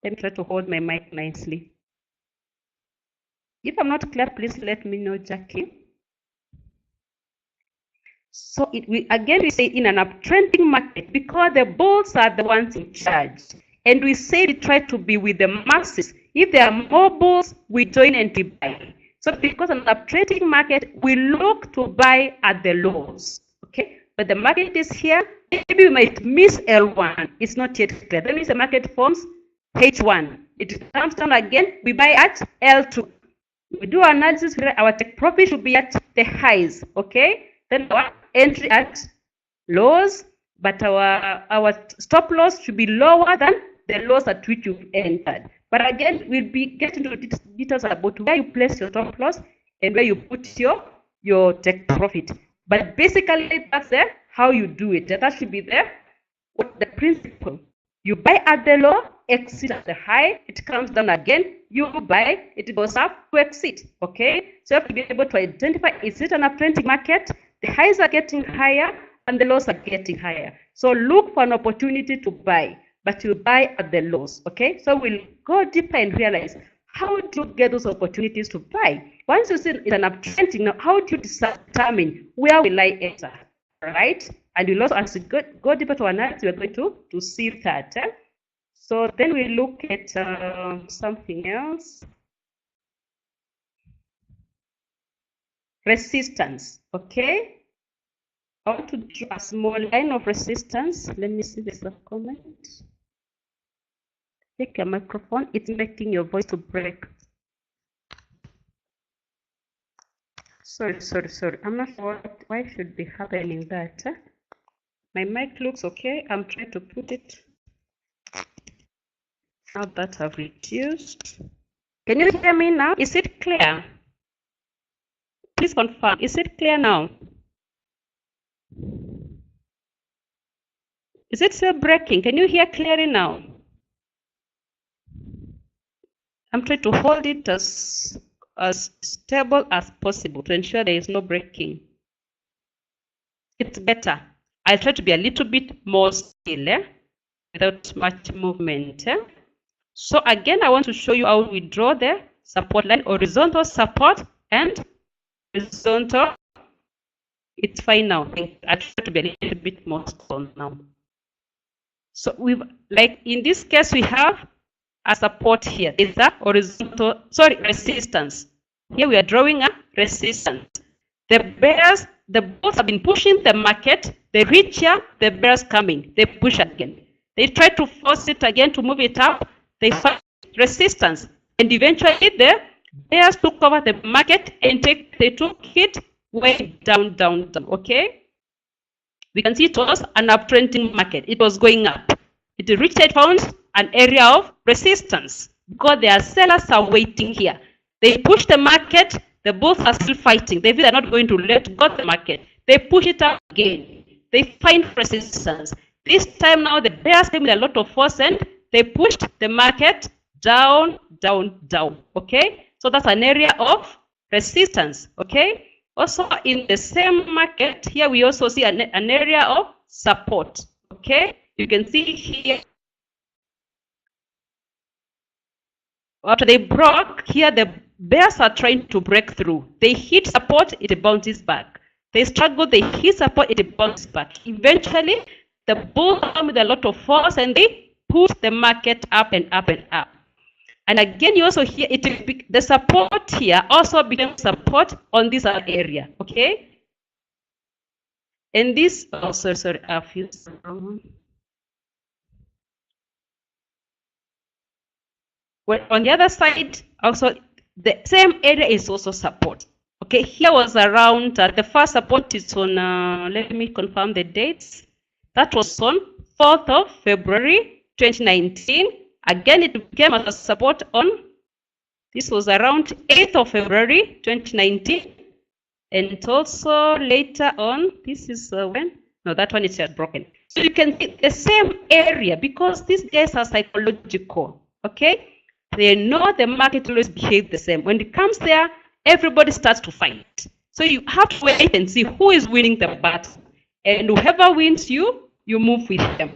Let me try to hold my mic nicely. If I'm not clear, please let me know, Jackie. So we say in an uptrending market, because the bulls are the ones in charge, and we say we try to be with the masses. If there are more bulls, we join and we buy. So because an uptrending market, we look to buy at the lows, okay? But the market is here. Maybe we might miss L1. It's not yet clear. That means the market forms H1. It comes down again. We buy at L2. We do our analysis. Our take profit should be at the highs, okay? Then our entry at lows, but our stop loss should be lower than the lows at which you've entered. But again, we'll be getting into details about where you place your stop loss and where you put your take profit. But basically, that's how you do it. That should be the principle. You buy at the low, exit at the high, it comes down again, you buy, it goes up to exit, okay? So you have to be able to identify, is it an uptrending market? The highs are getting higher and the lows are getting higher. So look for an opportunity to buy, but you buy at the lows, okay? So we'll go deeper and realize, how do you get those opportunities to buy? Once you see it's an uptrending, now how do you determine where will I enter, right? And we'll also, as we go deeper to analysis, we're going to see that. So then we look at something else. Resistance, okay? I want to draw a small line of resistance. Let me see this comment. Take your microphone. It's making your voice to break. Sorry. I'm not sure why should be happening that. My mic looks okay. I'm trying to put it. Now that I've reduced. Can you hear me now? Is it clear? Please confirm. Is it clear now? Is it still breaking? Can you hear clearly now? I'm trying to hold it as stable as possible to ensure there is no breaking. It's better. I'll try to be a little bit more still, without much movement. So again, I want to show you how we draw the support line, horizontal support and horizontal. It's fine now. I'll try to be a little bit more strong now. So we've, like in this case, we have a support here. Is a horizontal, resistance. Here we are drawing a resistance. The bears, the bulls have been pushing the market. They reach here, the bears coming. They push again. They try to force it again to move it up. They find resistance. And eventually the bears took over the market and they took it way down, down, down. Okay? We can see it was an uptrending market. It was going up. It reached, it found an area of resistance because their sellers are waiting here. They push the market. The bulls are still fighting. They feel they're not going to let go of the market. They push it up again. They find resistance. This time now the bears came with a lot of force and they pushed the market down, down, down. Okay? So that's an area of resistance. Okay? Also in the same market, here we also see an area of support. Okay? You can see here, after they broke, here the bears are trying to break through. They hit support, it bounces back. They struggle, they hit support, it bounces back. Eventually, the bulls come with a lot of force and they push the market up and up and up. And again, you also hear it, the support here also becomes support on this area. Okay? And this, oh, sorry, I feel wrong. Well, on the other side, also the same area is also support. Okay, here was around the first support is on. Let me confirm the dates. That was on 4th of February 2019. Again, it became a support on. This was around 8th of February 2019, and also later on. This is when. No, that one is just broken. So you can see the same area because these guys are psychological. Okay. They know the market always behaves the same. When it comes there, everybody starts to fight. So you have to wait and see who is winning the battle. And whoever wins you move with them.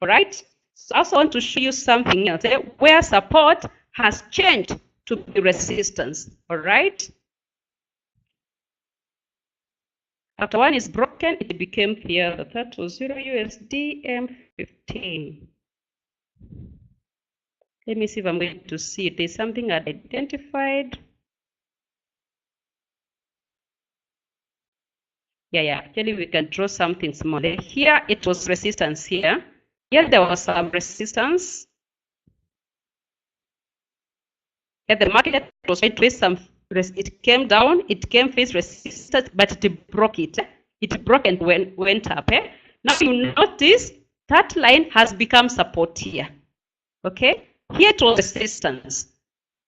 All right? So I also want to show you something else where support has changed to be resistance. All right? After one is broken, it became here. That was 0 USD M15. Let me see if I'm going to see it. There's something I'd identified. Yeah. Actually, we can draw something smaller. Here, it was resistance here. Here, there was some resistance. Here, the market was trying to face some. It came down. It came face resistance, but it broke it. It broke and went up. Now, you notice that line has become support here. Okay? Here it was resistance.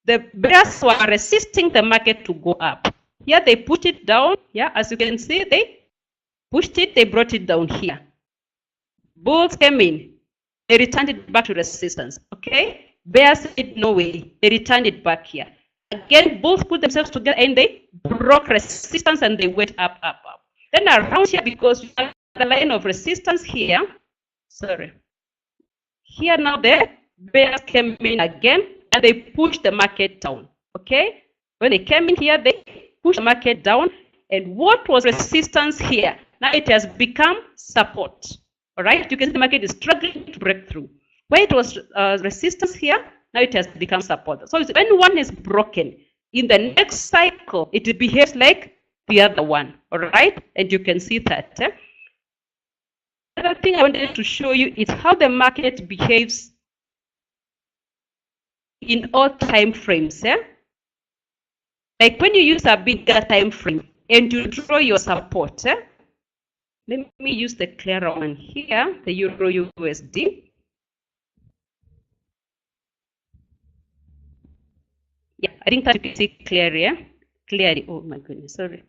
The bears were resisting the market to go up. Here they put it down. Yeah, as you can see, they pushed it, they brought it down here. Bulls came in. They returned it back to resistance. Okay? Bears said no way. They returned it back here. Again, bulls put themselves together and they broke resistance and they went up, up, up. Then around here, because we have the line of resistance here, sorry. Here now the bears came in again and they pushed the market down. Okay? When they came in here, they pushed the market down. And what was resistance here? Now it has become support. All right? You can see the market is struggling to break through. Where it was resistance here, now it has become support. So when one is broken, in the next cycle, it behaves like the other one. All right? And you can see that. Another thing I wanted to show you is how the market behaves in all time frames. Like when you use a bigger time frame and you draw your support. Let me use the clearer one here, the Euro USD. Yeah, I think that you can see clearly. Clearly. Oh my goodness, sorry.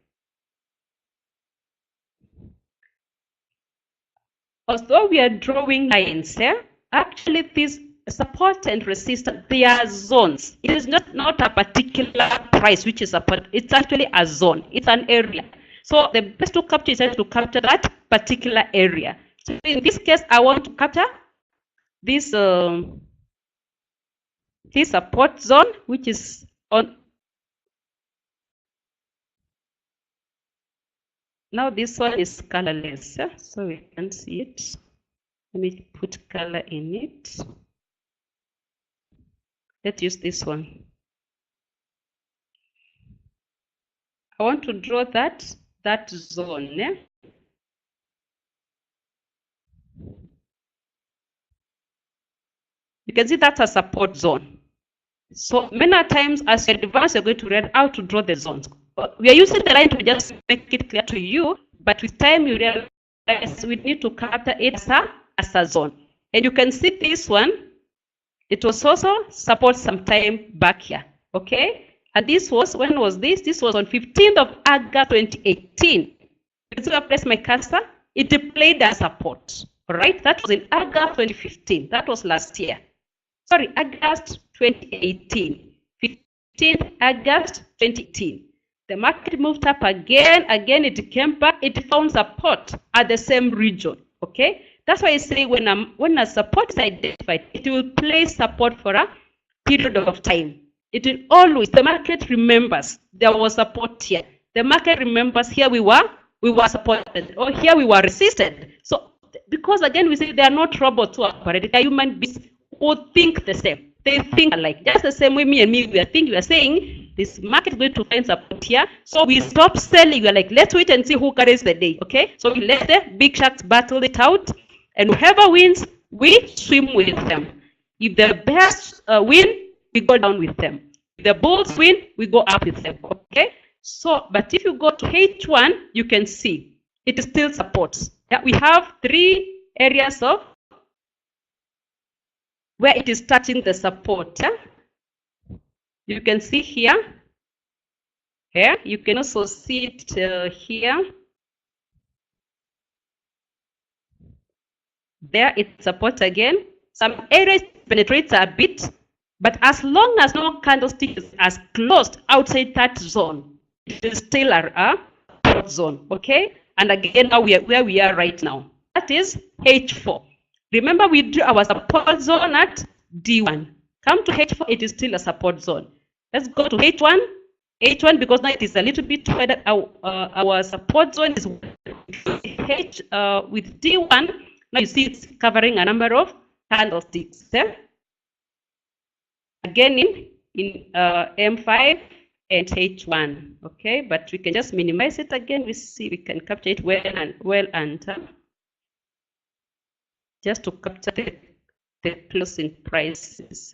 although we are drawing lines here, actually these support and resistance, they are zones. It is not a particular price which is support. It's actually a zone. It's an area. So the best to capture is to capture that particular area. So in this case, I want to capture this support zone, which is on. Now this one is colorless, so we can't see it. Let me put color in it. Let's use this one. I want to draw that zone. You can see that's a support zone. So many times as you advance, you're going to learn how to draw the zones. We are using the line to just make it clear to you, but with time you realize we need to capture it as a zone. And you can see this one, it was also support some time back here, okay? And this was, when was this? This was on 15th of August 2018. You can see I placed my cursor, it displayed as support, all right? That was in August 2015, that was last year. Sorry, August 2018, 15th August 2018. The market moved up again, it came back, it found support at the same region, okay? That's why I say when a support is identified, it will place support for a period of time. It will always, the market remembers there was support here. The market remembers here we were supported, or here we were resisted. So, because again we say they are not robots who operate, they are human beings who think the same. They think alike, just the same way me and me, we are saying this market is going to find support here. So we stop selling. We're like, let's wait and see who carries the day. Okay. So we let the big sharks battle it out. And whoever wins, we swim with them. If the bears win, we go down with them. If the bulls win, we go up with them. Okay. So, but if you go to H1, you can see it still supports. Yeah, we have 3 areas of where it is touching the support. You can see here. Here, you can also see it here. There it supports again. Some areas penetrates a bit, but as long as no candlestick is closed outside that zone, it is still a support zone. Okay? And again, now we are where we are right now. That is H4. Remember, we drew our support zone at D1. Come to H4, it is still a support zone. Let's go to H1. H1, because now it is a little bit wider. Our support zone is H with D1. Now you see it's covering a number of candlesticks. Again in M5 and H1. Okay, but we can just minimize it again. We see we can capture it well and just to capture the closing prices.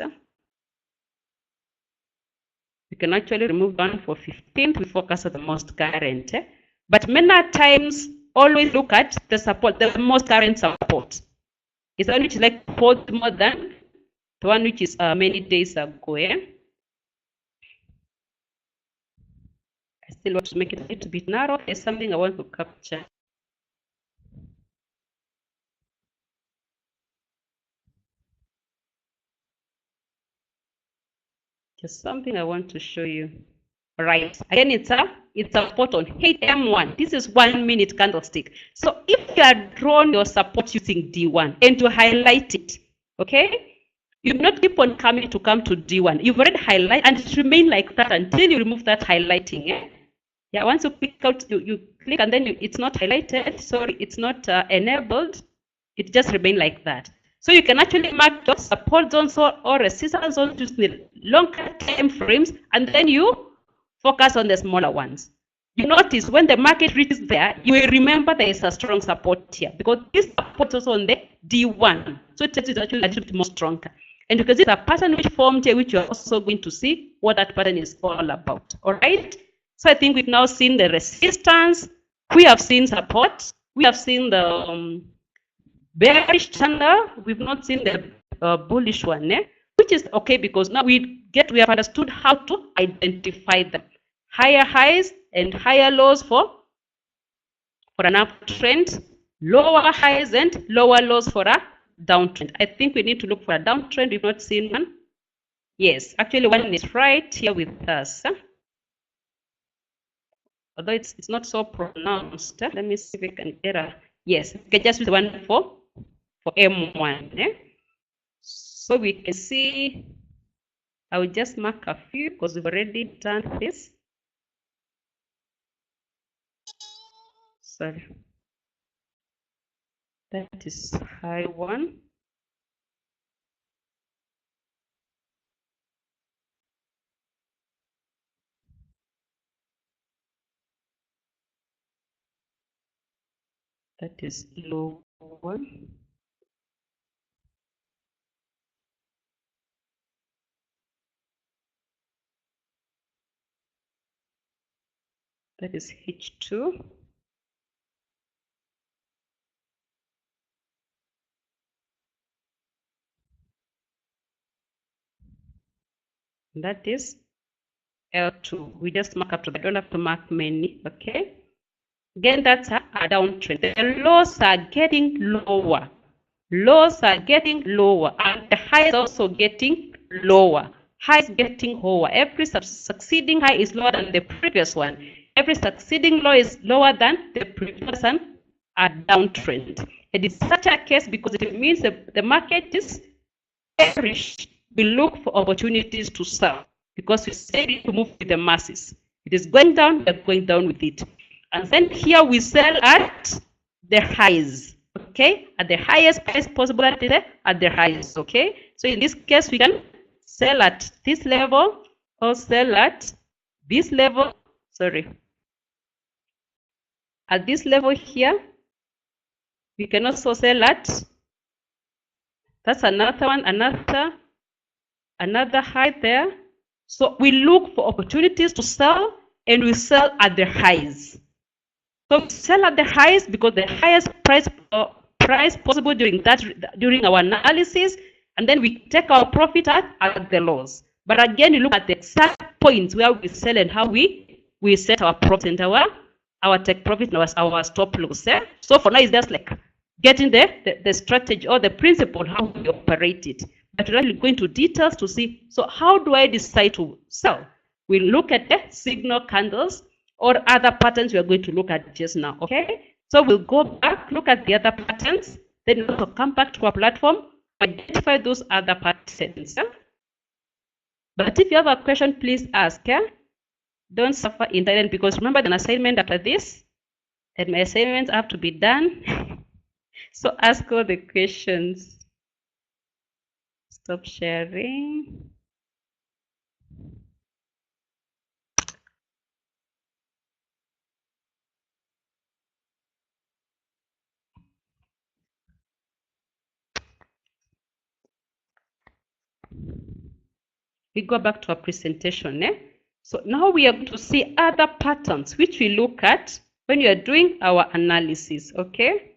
We can actually remove one for 15th. We focus on the most current. But many times, always look at the support, the most current support. It's the one which is like hold more than the one which is many days ago. I still want to make it a little bit narrow. There's something I want to capture. Just something I want to show you. All right. Again, it's a support on M1. This is 1 minute candlestick. So if you are drawn your support using D1 and to highlight it, okay, you do not keep on come to D1. You've already highlighted and it remain like that until you remove that highlighting. Yeah. Once you click out, you click and then it's not highlighted. Sorry, it's not enabled. It just remain like that. So you can actually mark those support zones or resistance zones using the longer time frames, and then you focus on the smaller ones. You notice when the market reaches there, you will remember there is a strong support here because this support is also on the D1. So it is actually a little bit more stronger. And you can see the pattern which formed here, which you are also going to see what that pattern is all about. All right. So I think we've now seen the resistance. We have seen support. We have seen the bearish channel. We've not seen the bullish one, which is okay because now we have understood how to identify them. Higher highs and higher lows for an uptrend, lower highs and lower lows for a downtrend. I think we need to look for a downtrend. We've not seen one. Yes, actually one is right here with us. Although it's not so pronounced. Let me see if we can get a, yes, we can just use the one for M1. So we can see, I will just mark a few because we've already done this. Sorry. That is high one. That is low one. That is H2. That is L2. We just mark up to, I don't have to mark many, okay? Again, that's a downtrend. The lows are getting lower. Lows are getting lower, and the highs also getting lower. Highs getting lower. Every succeeding high is lower than the previous one. Every succeeding low is lower than the previous one. A downtrend. It is such a case because it means the market is bearish. We look for opportunities to sell because we said it to move with the masses. It is going down, we are going down with it. And then here we sell at the highs, okay? At the highest price possible at the highs, okay? So in this case, we can sell at this level or sell at this level, sorry. At this level here, we can also sell at, that's another one, another high there. So we look for opportunities to sell and we sell at the highs. So we sell at the highs because the highest price possible during our analysis, and then we take our profit at the lows. But again, you look at the exact points where we sell and how we set our profit and our take profit and our stop loss. So for now, it's just like getting the strategy or the principle how we operate it. But we're really going to details to see, so how do I decide to sell? We look at the signal candles or other patterns we are going to look at just now, okay? So we'll go back, look at the other patterns, then also come back to our platform, identify those other patterns. But if you have a question, please ask. Don't suffer in silence because remember an assignment after this, and my assignments have to be done. So ask all the questions. Stop sharing. We go back to our presentation. So now we are going to see other patterns which we look at when you are doing our analysis, okay?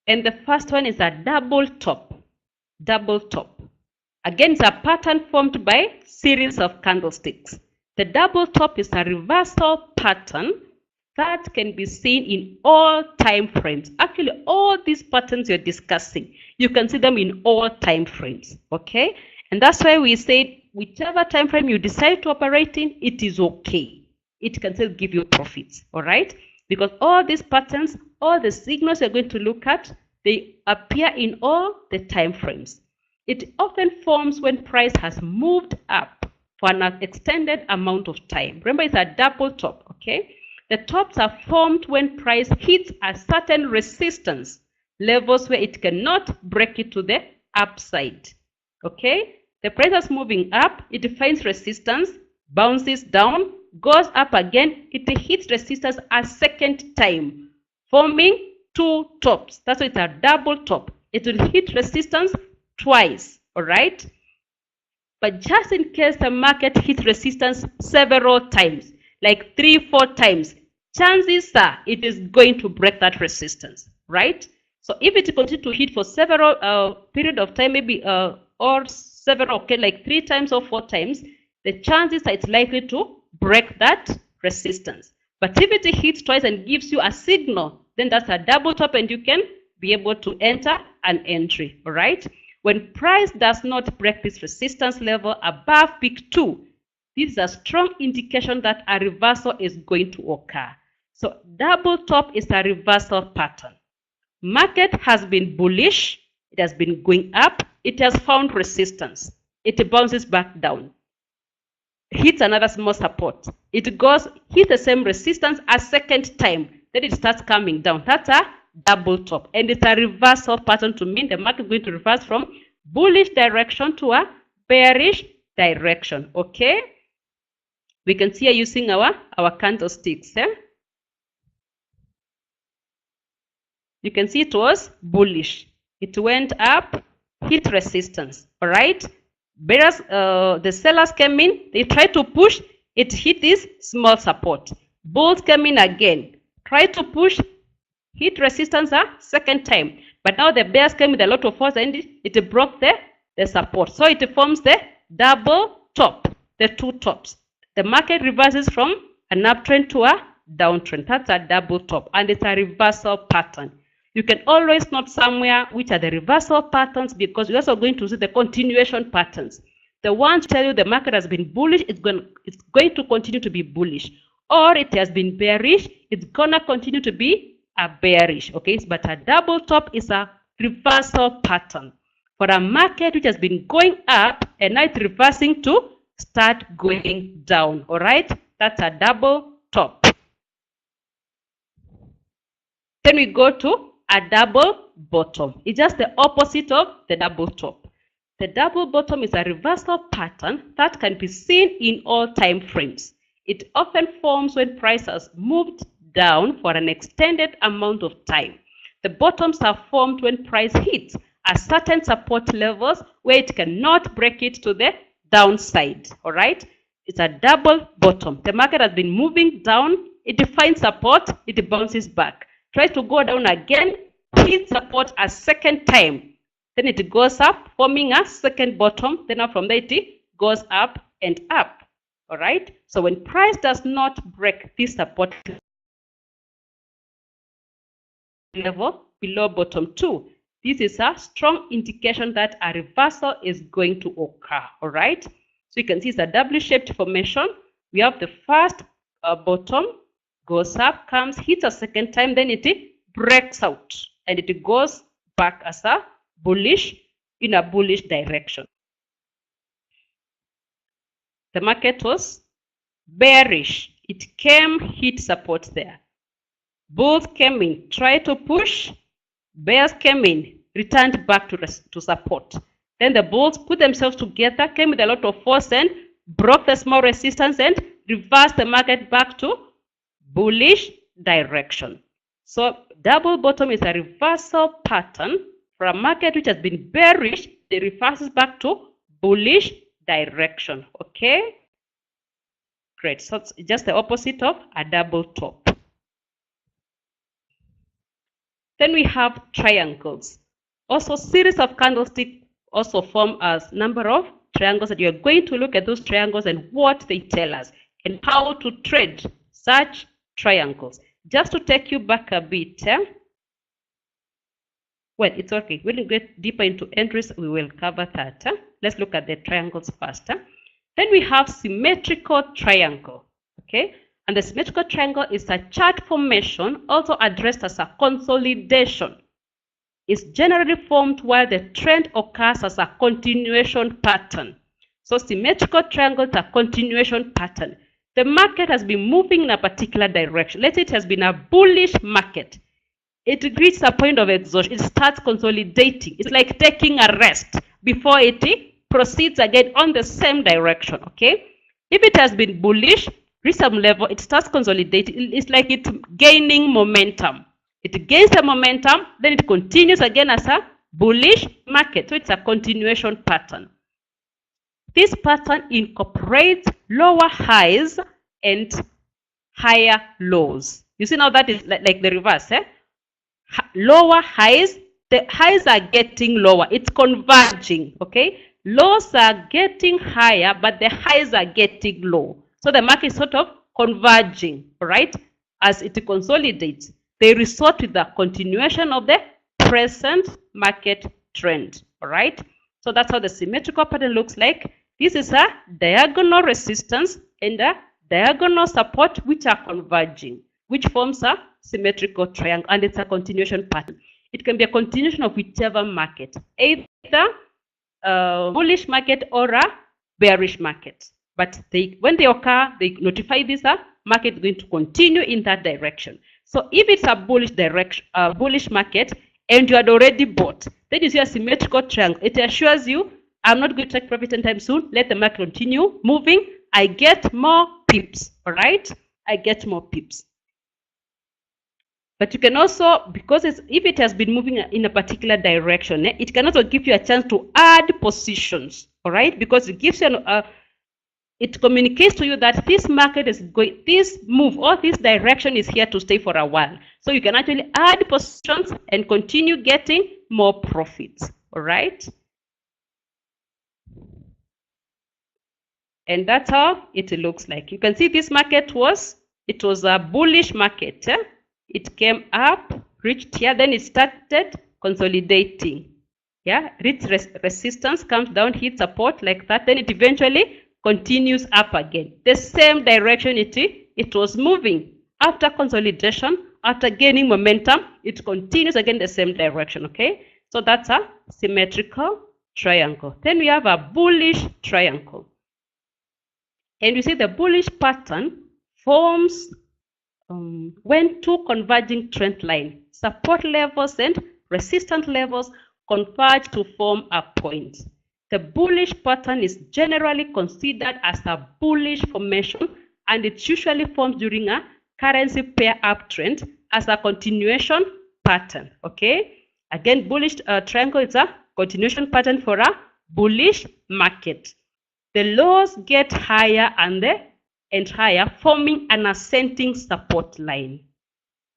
And the first one is a double top. Double top. Again, it's a pattern formed by series of candlesticks. The double top is a reversal pattern that can be seen in all time frames. Actually, all these patterns you're discussing, you can see them in all time frames, okay? And that's why we said whichever time frame you decide to operate in, it is okay. It can still give you profits, all right? Because all these patterns, all the signals you're going to look at, they appear in all the time frames. It often forms when price has moved up for an extended amount of time. Remember, it's a double top, okay? The tops are formed when price hits a certain resistance levels where it cannot break it to the upside, okay? The price is moving up, it finds resistance, bounces down, goes up again, it hits resistance a second time, forming two tops. That's why it's a double top. It will hit resistance twice, all right? But just in case the market hits resistance several times, like 3-4 times, chances are it is going to break that resistance, right? So if it continues to hit for several period of time, maybe or several, okay, like 3 times or 4 times, the chances are it's likely to break that resistance. But if it hits twice and gives you a signal, then that's a double top and you can be able to enter an entry. All right. When price does not break this resistance level above peak 2, this is a strong indication that a reversal is going to occur. So double top is a reversal pattern. Market has been bullish. It has been going up. It has found resistance. It bounces back down. Hits another small support. It goes, hit the same resistance a second time. Then it starts coming down. That's a double top. And it's a reversal pattern to mean the market is going to reverse from bullish direction to a bearish direction. Okay? We can see using our candlesticks. You can see it was bullish. It went up, hit resistance. All right? Whereas the sellers came in, they tried to push, it hit this small support. Bulls came in again, tried to push, hit resistance a second time. But now the bears came with a lot of force and it broke the support. So it forms the double top, the two tops. The market reverses from an uptrend to a downtrend. That's a double top and it's a reversal pattern. You can always note somewhere which are the reversal patterns because you're also going to see the continuation patterns. The ones tell you the market has been bullish, it's going to continue to be bullish. Or it has been bearish, it's going to continue to be a bearish. Okay, but a double top is a reversal pattern. For a market which has been going up and now it's reversing to start going down. All right, that's a double top. Then we go to a double bottom. It's just the opposite of the double top. The double bottom is a reversal pattern that can be seen in all time frames. It often forms when price has moved down for an extended amount of time. The bottoms are formed when price hits a certain support levels where it cannot break it to the downside. All right? It's a double bottom. The market has been moving down. It finds support. It bounces back. Tries to go down again, hit support a second time. Then it goes up, forming a second bottom. Then from there it goes up and up. All right? So when price does not break this support level below bottom 2, this is a strong indication that a reversal is going to occur. All right? So you can see it's a W-shaped formation. We have the first bottom, goes up, comes, hits a second time, then it breaks out and it goes back as a bullish, in a bullish direction. The market was bearish. It came, hit support there. Bulls came in, tried to push, bears came in, returned back to support. Then the bulls put themselves together, came with a lot of force and broke the small resistance and reversed the market back to bullish direction. So double bottom is a reversal pattern for a market which has been bearish. It reverses back to bullish direction. Okay, great. So it's just the opposite of a double top. Then we have triangles. Also, series of candlesticks also form as number of triangles, that you are going to look at those triangles and what they tell us and how to trade such triangles. Just to take you back a bit, well, it's okay. When we get deeper into entries, we will cover that. Let's look at the triangles first. Then we have symmetrical triangle. Okay, and the symmetrical triangle is a chart formation, also addressed as a consolidation. It's generally formed where the trend occurs as a continuation pattern. So symmetrical triangle is a continuation pattern. The market has been moving in a particular direction. Let's say it has been a bullish market. It reaches a point of exhaustion. It starts consolidating. It's like taking a rest before it proceeds again on the same direction. Okay? If it has been bullish, reach some level, it starts consolidating. It's like it's gaining momentum. It gains the momentum, then it continues again as a bullish market. So it's a continuation pattern. This pattern incorporates lower highs and higher lows. You see now that is like the reverse. Lower highs, the highs are getting lower. It's converging. Okay. Lows are getting higher, but the highs are getting low. So the market is sort of converging, right? As it consolidates, they resort to the continuation of the present market trend, all right? So that's how the symmetrical pattern looks like. This is a diagonal resistance and a diagonal support which are converging, which forms a symmetrical triangle, and it's a continuation pattern. It can be a continuation of whichever market, either bullish market or a bearish market. But when they occur, they notify this market is going to continue in that direction. So if it's a bullish direction, bullish market, and you had already bought, then you see a symmetrical triangle. It assures you, I'm not going to take profit anytime soon. Let the market continue moving. I get more pips, all right? I get more pips. But you can also, because if it has been moving in a particular direction, it can also give you a chance to add positions, all right? Because it gives you it communicates to you that this market is going, this move or this direction is here to stay for a while. So you can actually add positions and continue getting more profits, all right? And that's how it looks like. You can see this market was a bullish market. It came up, reached here, then it started consolidating. Yeah, reached resistance, comes down, hits support like that, then it eventually continues up again. The same direction it was moving. After consolidation, after gaining momentum, it continues again the same direction, okay? So that's a symmetrical triangle. Then we have a bullish triangle. And you see the bullish pattern forms when two converging trend lines, support levels and resistance levels, converge to form a point. The bullish pattern is generally considered as a bullish formation, and it usually forms during a currency pair uptrend as a continuation pattern, okay? Again, bullish triangle is a continuation pattern for a bullish market. The lows get higher and higher, forming an ascending support line.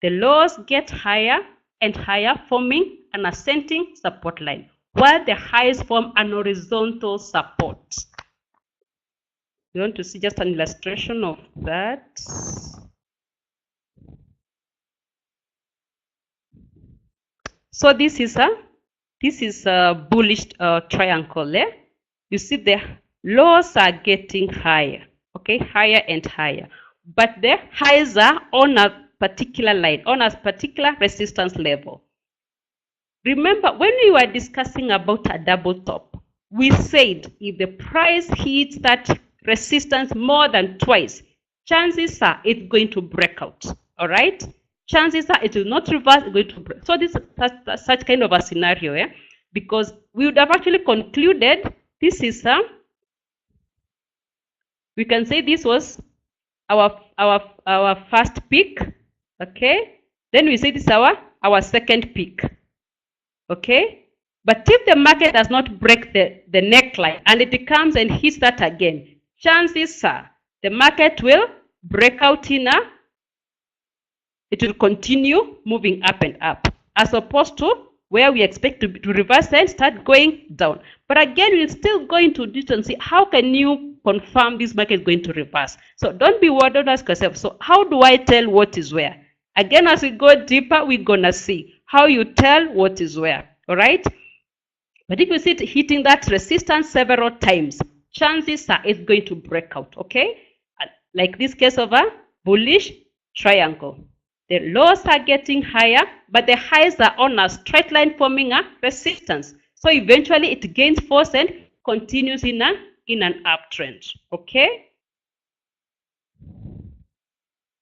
The lows get higher and higher, forming an ascending support line, while the highs form an horizontal support. You want to see just an illustration of that? So this is a bullish triangle there. You see the lows are getting higher, okay, higher and higher, but the highs are on a particular line, on a particular resistance level. Remember, when we were discussing about a double top, we said if the price hits that resistance more than twice, chances are it's going to break out, all right? Chances are it will not reverse, it's going to break. So this is such kind of a scenario, because we would have actually concluded this is we can say this was our first peak, okay? Then we say this is our second peak, okay? But if the market does not break the neckline and it comes and hits that again, chances are the market will break out it will continue moving up and up, as opposed to where we expect to reverse and start going down. But again, we're still going to do and see how can you confirm this market is going to reverse. So don't be worried, ask yourself, so how do I tell what is where? Again, as we go deeper, we're gonna see how you tell what is where, all right? But if you see it hitting that resistance several times, chances are it's going to break out, okay? Like this case of a bullish triangle. The lows are getting higher, but the highs are on a straight line forming a resistance. So eventually it gains force and continues in an uptrend, okay?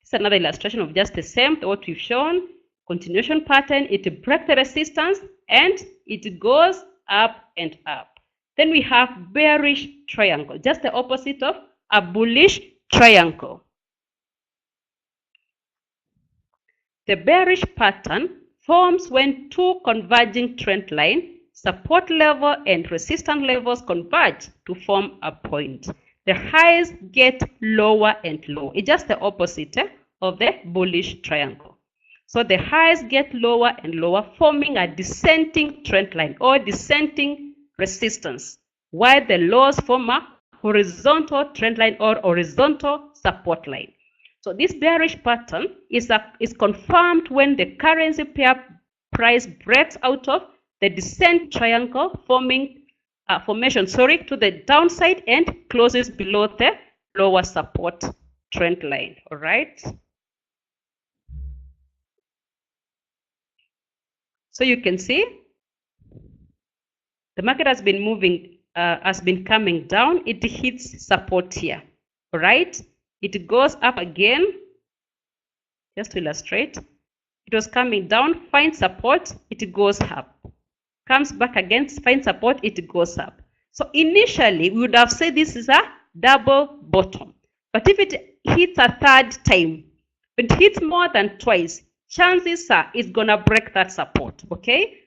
It's another illustration of just the same, what we've shown. Continuation pattern, it breaks the resistance and it goes up and up. Then we have bearish triangle, just the opposite of a bullish triangle. The bearish pattern forms when two converging trend lines, support level and resistance levels converge to form a point. The highs get lower and lower. It's just the opposite of the bullish triangle. So the highs get lower and lower, forming a descending trend line or descending resistance. while the lows form a horizontal trend line or horizontal support line. So this bearish pattern is confirmed when the currency pair price breaks out of the descent triangle formation to the downside and closes below the lower support trend line. All right. So you can see the market has been moving, has been coming down. It hits support here. All right. It goes up again. Just to illustrate, it was coming down, finds support, it goes up. Comes back again, finds support, it goes up. So initially, we would have said this is a double bottom. But if it hits a third time, if it hits more than twice, chances are it's going to break that support, okay?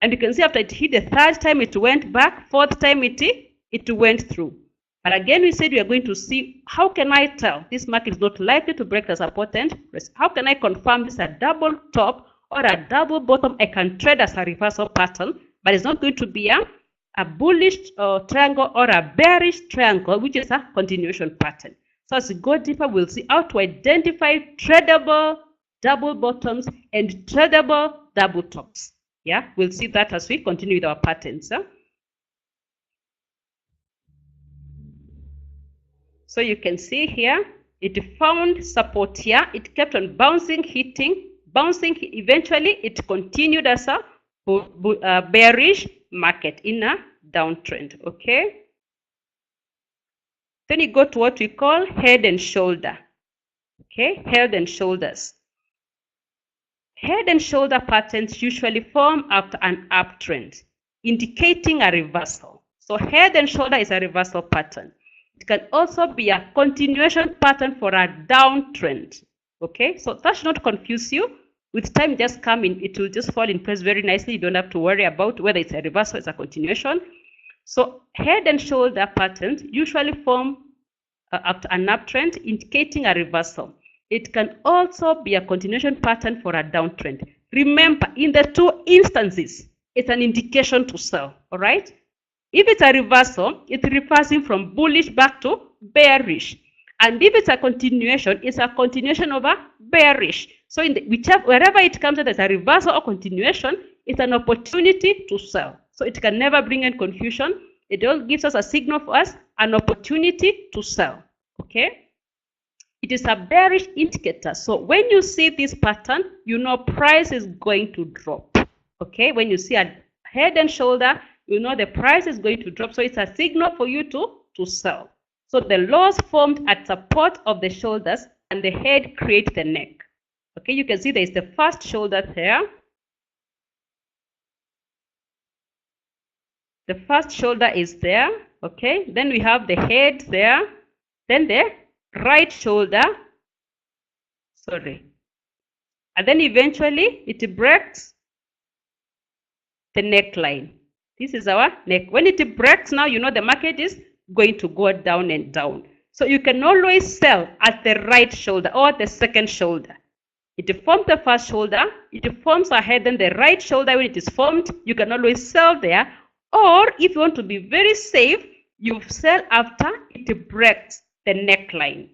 And you can see after it hit the third time, it went back. Fourth time, it went through. But again, we said we are going to see, how can I tell this market is not likely to break the support and how can I confirm this is a double top or a double bottom? I can trade as a reversal pattern, but it's not going to be a bullish triangle or a bearish triangle, which is a continuation pattern. So as we go deeper, we'll see how to identify tradable double bottoms and tradable double tops. Yeah, we'll see that as we continue with our patterns. So you can see here, it found support here. It kept on bouncing, hitting, bouncing. Eventually, it continued as a bearish market in a downtrend. Okay. Then you go to what we call head and shoulder. Okay, head and shoulders. Head and shoulder patterns usually form after an uptrend, indicating a reversal. So head and shoulder is a reversal pattern. It can also be a continuation pattern for a downtrend. Okay, so that should not confuse you. With time just coming, it will just fall in place very nicely. You don't have to worry about whether it's a reversal or it's a continuation. So head and shoulder patterns usually form after an uptrend, indicating a reversal. It can also be a continuation pattern for a downtrend. Remember, in the two instances, it's an indication to sell. All right. If it's a reversal, it's reversing from bullish back to bearish. And if it's a continuation, it's a continuation of a bearish. So in wherever it comes as a reversal or continuation, it's an opportunity to sell. So it can never bring in confusion. It all gives us a signal for us, an opportunity to sell. Okay. It is a bearish indicator. So when you see this pattern, you know price is going to drop. Okay. When you see a head and shoulder, you know the price is going to drop. So it's a signal for you to sell. So the lows formed at support of the shoulders and the head create the neck. Okay, you can see there is the first shoulder there. The first shoulder is there. Okay, then we have the head there. Then the right shoulder. Sorry. And then eventually it breaks the neckline. This is our neck. When it breaks now, you know the market is going to go down and down. So you can always sell at the right shoulder or the second shoulder. It forms the first shoulder, it forms a head, then the right shoulder, when it is formed, you can always sell there. Or if you want to be very safe, you sell after it breaks the neckline.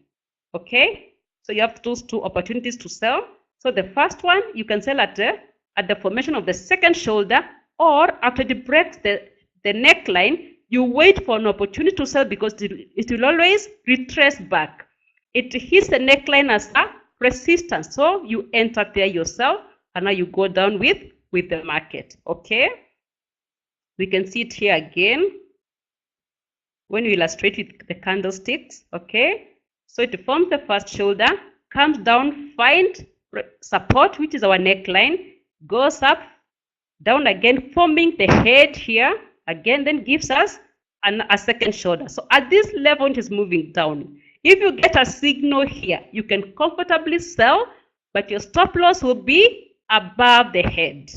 Okay? So you have those two opportunities to sell. So the first one, you can sell at the formation of the second shoulder, or after it breaks the neckline, you wait for an opportunity to sell because it will always retrace back. It hits the neckline as a resistance. So you enter there yourself and now you go down with the market. Okay. We can see it here again when we illustrate with the candlesticks. Okay. So it forms the first shoulder, comes down, finds support, which is our neckline, goes up, down again, forming the head here again, then gives us a second shoulder. So at this level, it is moving down. If you get a signal here, you can comfortably sell, but your stop loss will be above the head,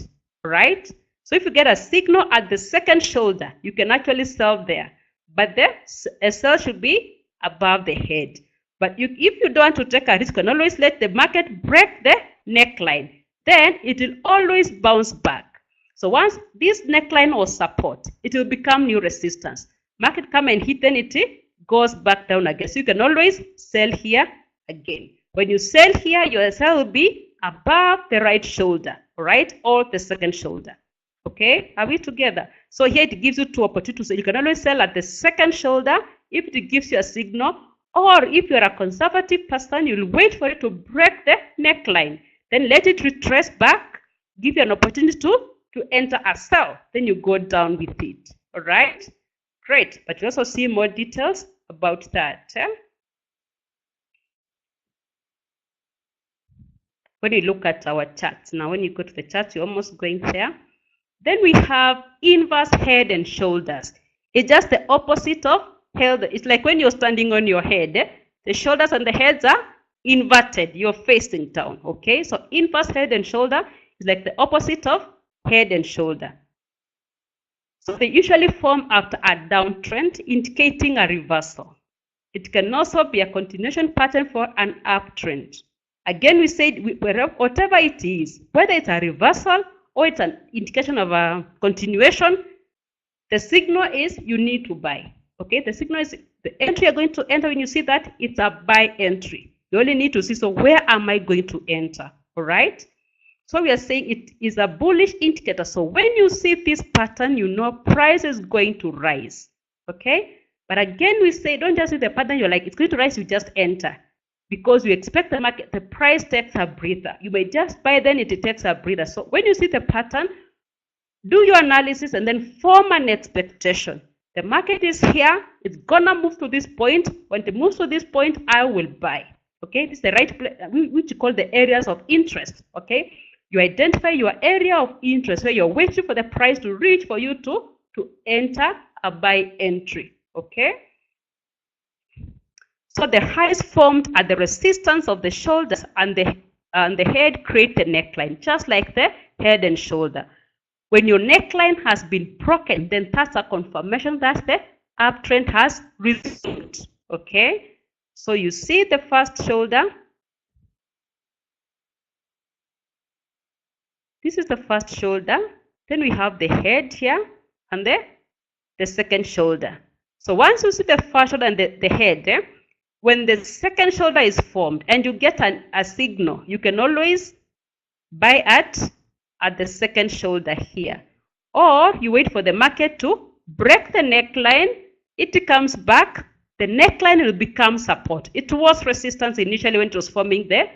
right? So if you get a signal at the second shoulder, you can actually sell there, but the sell should be above the head. But if you don't want to take a risk, you can always let the market break the neckline. Then it will always bounce back. So once this neckline was support, it will become new resistance. market come and hit, then it goes back down again. So you can always sell here again. When you sell here, your sell will be above the right shoulder, right, or the second shoulder. Okay, are we together? So here it gives you two opportunities. So you can always sell at the second shoulder if it gives you a signal, or if you're a conservative person, you'll wait for it to break the neckline, then let it retrace back, give you an opportunity to enter a sell, then you go down with it. All right, great. But you also see more details about that. When you look at our charts, now when you go to the chart, you're almost going there. Then we have inverse head and shoulders. It's just the opposite of head. It's like when you're standing on your head, the shoulders and the heads are inverted. You're facing down. Okay, so inverse head and shoulder is like the opposite of head and shoulder. So they usually form after a downtrend, indicating a reversal. It can also be a continuation pattern for an uptrend. Again, we said whatever it is, whether it's a reversal or it's an indication of a continuation, the signal is you need to buy. Okay, the signal is the entry you're going to enter. When you see that, it's a buy entry. You only need to see, so where am I going to enter? All right. So we are saying it is a bullish indicator. So when you see this pattern, you know price is going to rise. Okay. But again, we say don't just see the pattern. You're like it's going to rise. You just enter. Because you expect the market, the price takes a breather. You may just buy, then it takes a breather. So when you see the pattern, do your analysis and then form an expectation. The market is here. It's gonna move to this point. When it moves to this point, I will buy. Okay, this is the right place, which you call the areas of interest. Okay, you identify your area of interest where you're waiting for the price to reach for you to enter a buy entry. Okay. So the highs formed at the resistance of the shoulders and the head create the neckline, just like the head and shoulder. When your neckline has been broken, then that's a confirmation that the uptrend has resumed. Okay, so you see the first shoulder. This is the first shoulder. Then we have the head here and the second shoulder. So once you see the first shoulder and the head, when the second shoulder is formed and you get a signal, you can always buy at the second shoulder here. Or you wait for the market to break the neckline. It comes back. The neckline will become support. It was resistance initially when it was forming the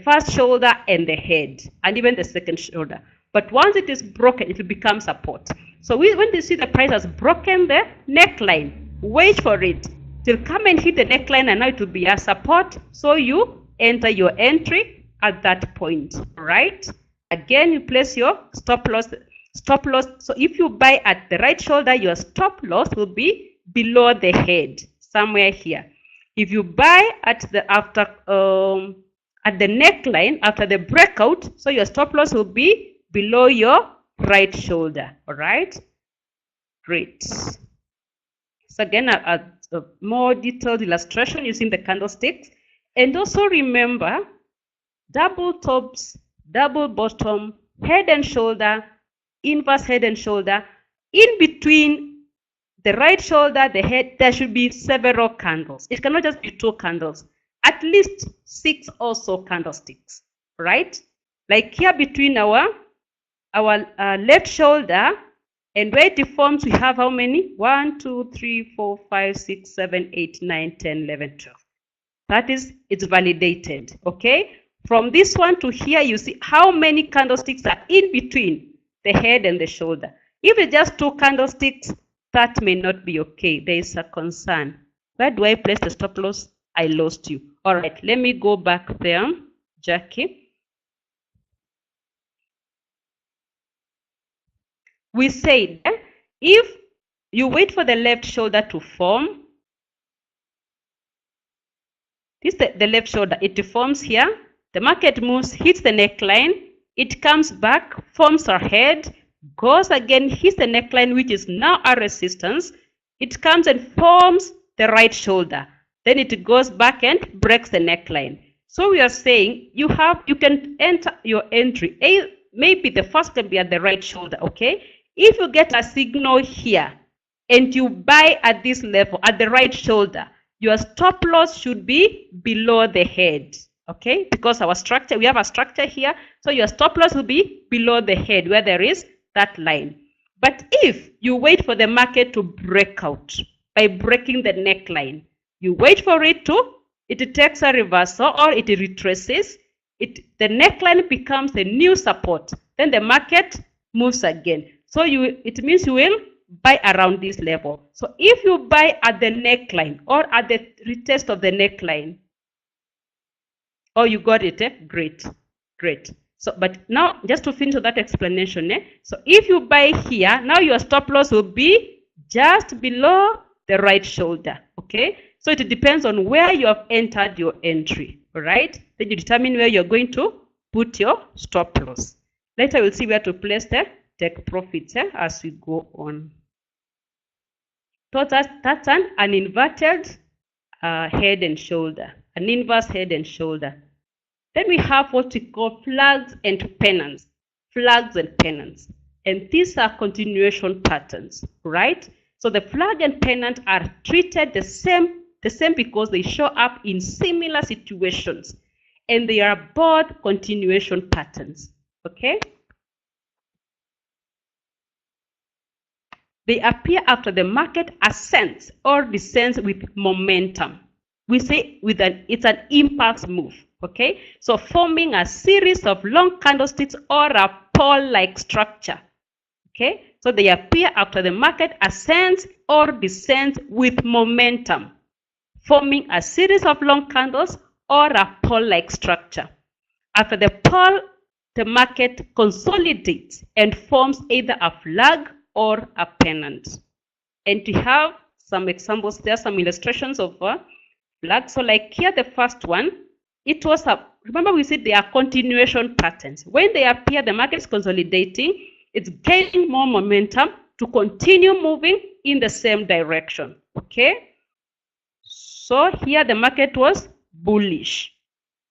first shoulder and the head and even the second shoulder. But once it is broken, it will become support. So when you see the price has broken the neckline, wait for it. It will come and hit the neckline and now it will be a support. So you enter your entry at that point, right? Again, you place your stop loss. So if you buy at the right shoulder, your stop loss will be below the head, somewhere here. If you buy at the neckline after the breakout, so your stop loss will be below your right shoulder. All right, great. So again, a more detailed illustration using the candlesticks. And also remember, double tops, double bottom, head and shoulder, inverse head and shoulder. In between the right shoulder, the head, there should be several candles. It cannot just be two candles, at least 6 or so candlesticks, right? Like here between our left shoulder and where it forms, we have how many? 1, 2, 3, 4, 5, 6, 7, 8, 9, 10, 11, 12. That is, it's validated, okay? From this one to here, you see how many candlesticks are in between the head and the shoulder. If it's just 2 candlesticks, that may not be okay. There is a concern. Where do I place the stop loss? I lost you. All right, let me go back there, Jackie. We said if you wait for the left shoulder to form, this is the left shoulder, it forms here, the market moves, hits the neckline, it comes back, forms our head, goes again, hits the neckline, which is now a resistance, it comes and forms the right shoulder, then it goes back and breaks the neckline. So we are saying you can enter your entry, maybe the first can be at the right shoulder, okay? If you get a signal here and you buy at this level, at the right shoulder, your stop loss should be below the head. Okay, because our structure, we have a structure here, so your stop loss will be below the head where there is that line. But if you wait for the market to break out by breaking the neckline, you wait for it takes a reversal or it retraces, the neckline becomes a new support, then the market moves again. So it means you will buy around this level. So if you buy at the neckline or at the retest of the neckline, oh, you got it, eh? Great. So, but now just to finish that explanation, so if you buy here, now your stop loss will be just below the right shoulder. Okay, so it depends on where you have entered your entry. All right, then you determine where you're going to put your stop loss. Later we'll see where to place the take profits as we go on. So that's an inverted head and shoulder, an inverse head and shoulder. Then we have what we call flags and pennants. Flags and pennants. And these are continuation patterns, right? So the flag and pennant are treated the same because they show up in similar situations. And they are both continuation patterns. Okay? They appear after the market ascends or descends with momentum. We say it's an impulse move. Okay, so forming a series of long candlesticks or a pole-like structure. Okay, so they appear after the market ascends or descends with momentum, forming a series of long candles or a pole-like structure. After the pole, the market consolidates and forms either a flag or a pennant. And we have some examples there, some illustrations of flags. So like here, the first one, it was remember we said they are continuation patterns. When they appear, the market is consolidating, it's gaining more momentum to continue moving in the same direction. Okay, so here the market was bullish.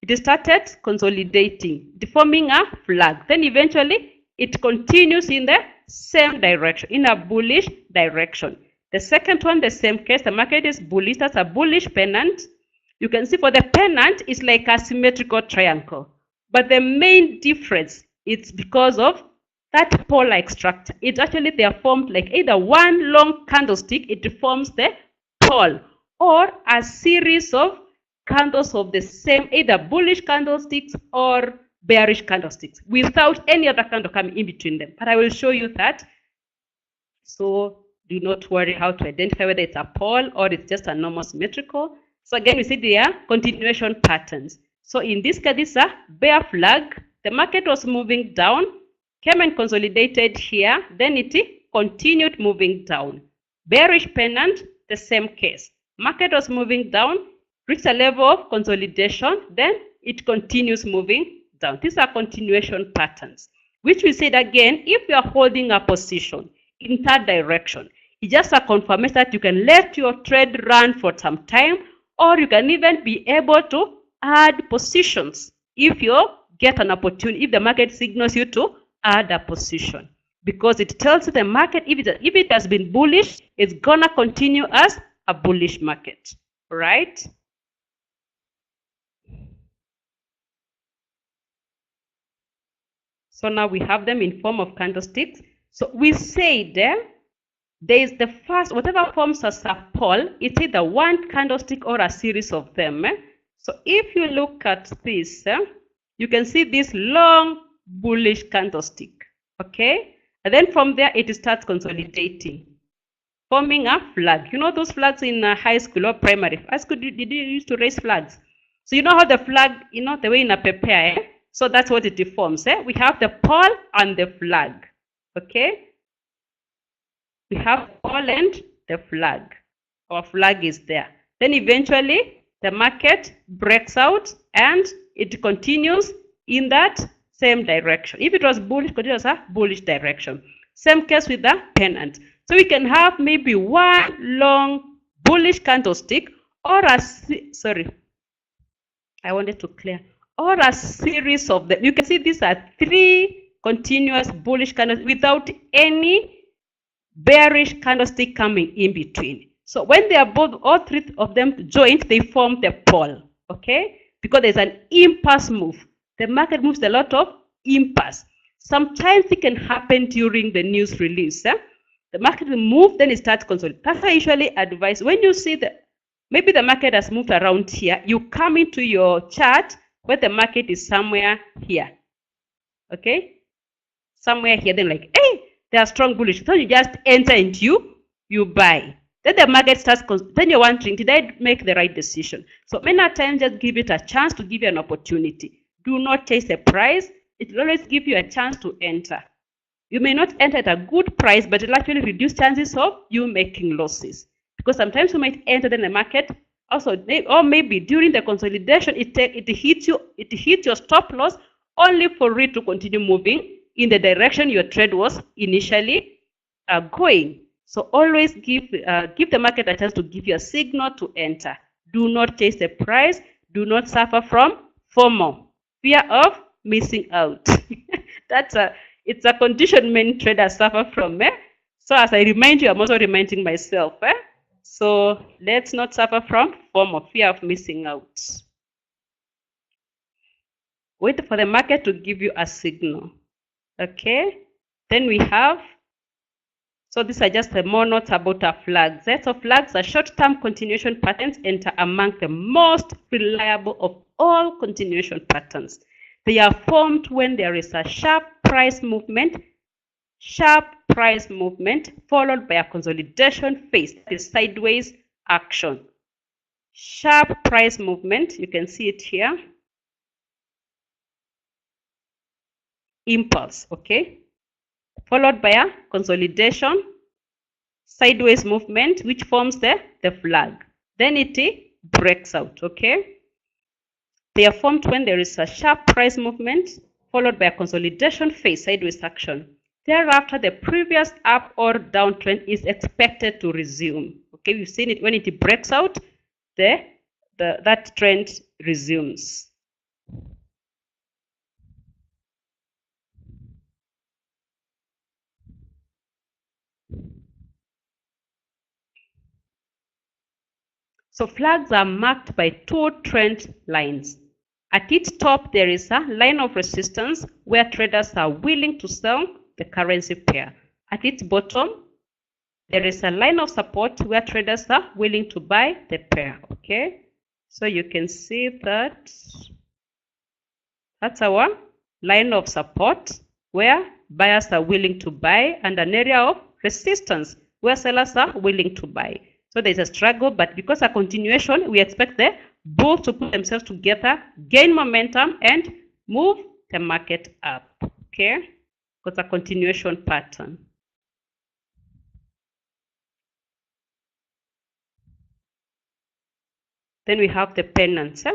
It started consolidating, forming a flag. Then eventually it continues in the same direction, in a bullish direction. The second one, the same case, the market is bullish. That's a bullish pennant. You can see for the pennant, it's like a symmetrical triangle. But the main difference is because of that pole-like structure. It's actually, they are formed like either one long candlestick, it forms the pole, or a series of candles of the same, either bullish candlesticks or bearish candlesticks, without any other candle coming in between them. But I will show you that. So do not worry how to identify whether it's a pole or it's just a normal symmetrical. So again, we see they are continuation patterns. So in this case, this is a bear flag. The market was moving down, came and consolidated here, then it continued moving down. Bearish pennant, the same case. Market was moving down, reached a level of consolidation, then it continues moving down. These are continuation patterns, which we said again, if you are holding a position in that direction, it's just a confirmation that you can let your trade run for some time, or you can even be able to add positions if you get an opportunity, if the market signals you to add a position. Because it tells the market if it has been bullish, it's going to continue as a bullish market, right? So now we have them in form of candlesticks. So we say there is the first, whatever forms as a pole, it's either one candlestick or a series of them. So if you look at this, you can see this long bullish candlestick. Okay, and then from there it starts consolidating, forming a flag. You know those flags in high school or primary? High school, did you used to raise flags? So you know how the flag, you know, the way in a paper, So that's what it forms. We have the pole and the flag. Okay, we have the pole and the flag. Our flag is there. Then eventually the market breaks out and it continues in that same direction. If it was bullish, it continues a bullish direction. Same case with the pennant. So we can have maybe one long bullish candlestick or a, or a series of them. You can see these are three continuous bullish candles without any bearish candlestick coming in between. So when they are both, all three of them joined, they form the pole, okay? Because there's an impasse move. The market moves a lot of impasse. Sometimes it can happen during the news release. The market will move, then it starts consolidating. That's why I usually advise, when you see that maybe the market has moved around here, you come into your chart where the market is somewhere here, okay? Somewhere here, then like, hey, they are strong bullish. So you just enter and you buy. Then the market starts, then you're wondering, did I make the right decision? So many times, just give it a chance to give you an opportunity. Do not chase the price. It will always give you a chance to enter. You may not enter at a good price, but it will actually reduce chances of you making losses. Because sometimes you might enter in the market also, or maybe during the consolidation, it hits your stop loss only for it to continue moving in the direction your trade was initially going. So always give the market a chance to give you a signal to enter. Do not chase the price. Do not suffer from FOMO, fear of missing out. It's a condition many traders suffer from. So as I remind you, I'm also reminding myself. So let's not suffer from FOMO, fear of missing out. Wait for the market to give you a signal. Okay, then we have, so these are just the more notes about our flags. So flags are short-term continuation patterns and are among the most reliable of all continuation patterns. They are formed when there is a sharp price movement followed by a consolidation phase, that is sideways action. Sharp price movement, you can see it here. Impulse, okay, followed by a consolidation, sideways movement, which forms the flag. Then it breaks out, okay. They are formed when there is a sharp price movement followed by a consolidation phase, sideways action. Thereafter, the previous up or down trend is expected to resume. Okay, we've seen it when it breaks out, that trend resumes. So flags are marked by two trend lines. At its top, there is a line of resistance where traders are willing to sell the currency pair. At its bottom, there is a line of support where traders are willing to buy the pair. Okay, so you can see that that's our line of support where buyers are willing to buy, and an area of resistance where sellers are willing to buy. So there's a struggle, but because a continuation, we expect the both to put themselves together, gain momentum, and move the market up. Okay, because a continuation pattern. Then we have the pennants.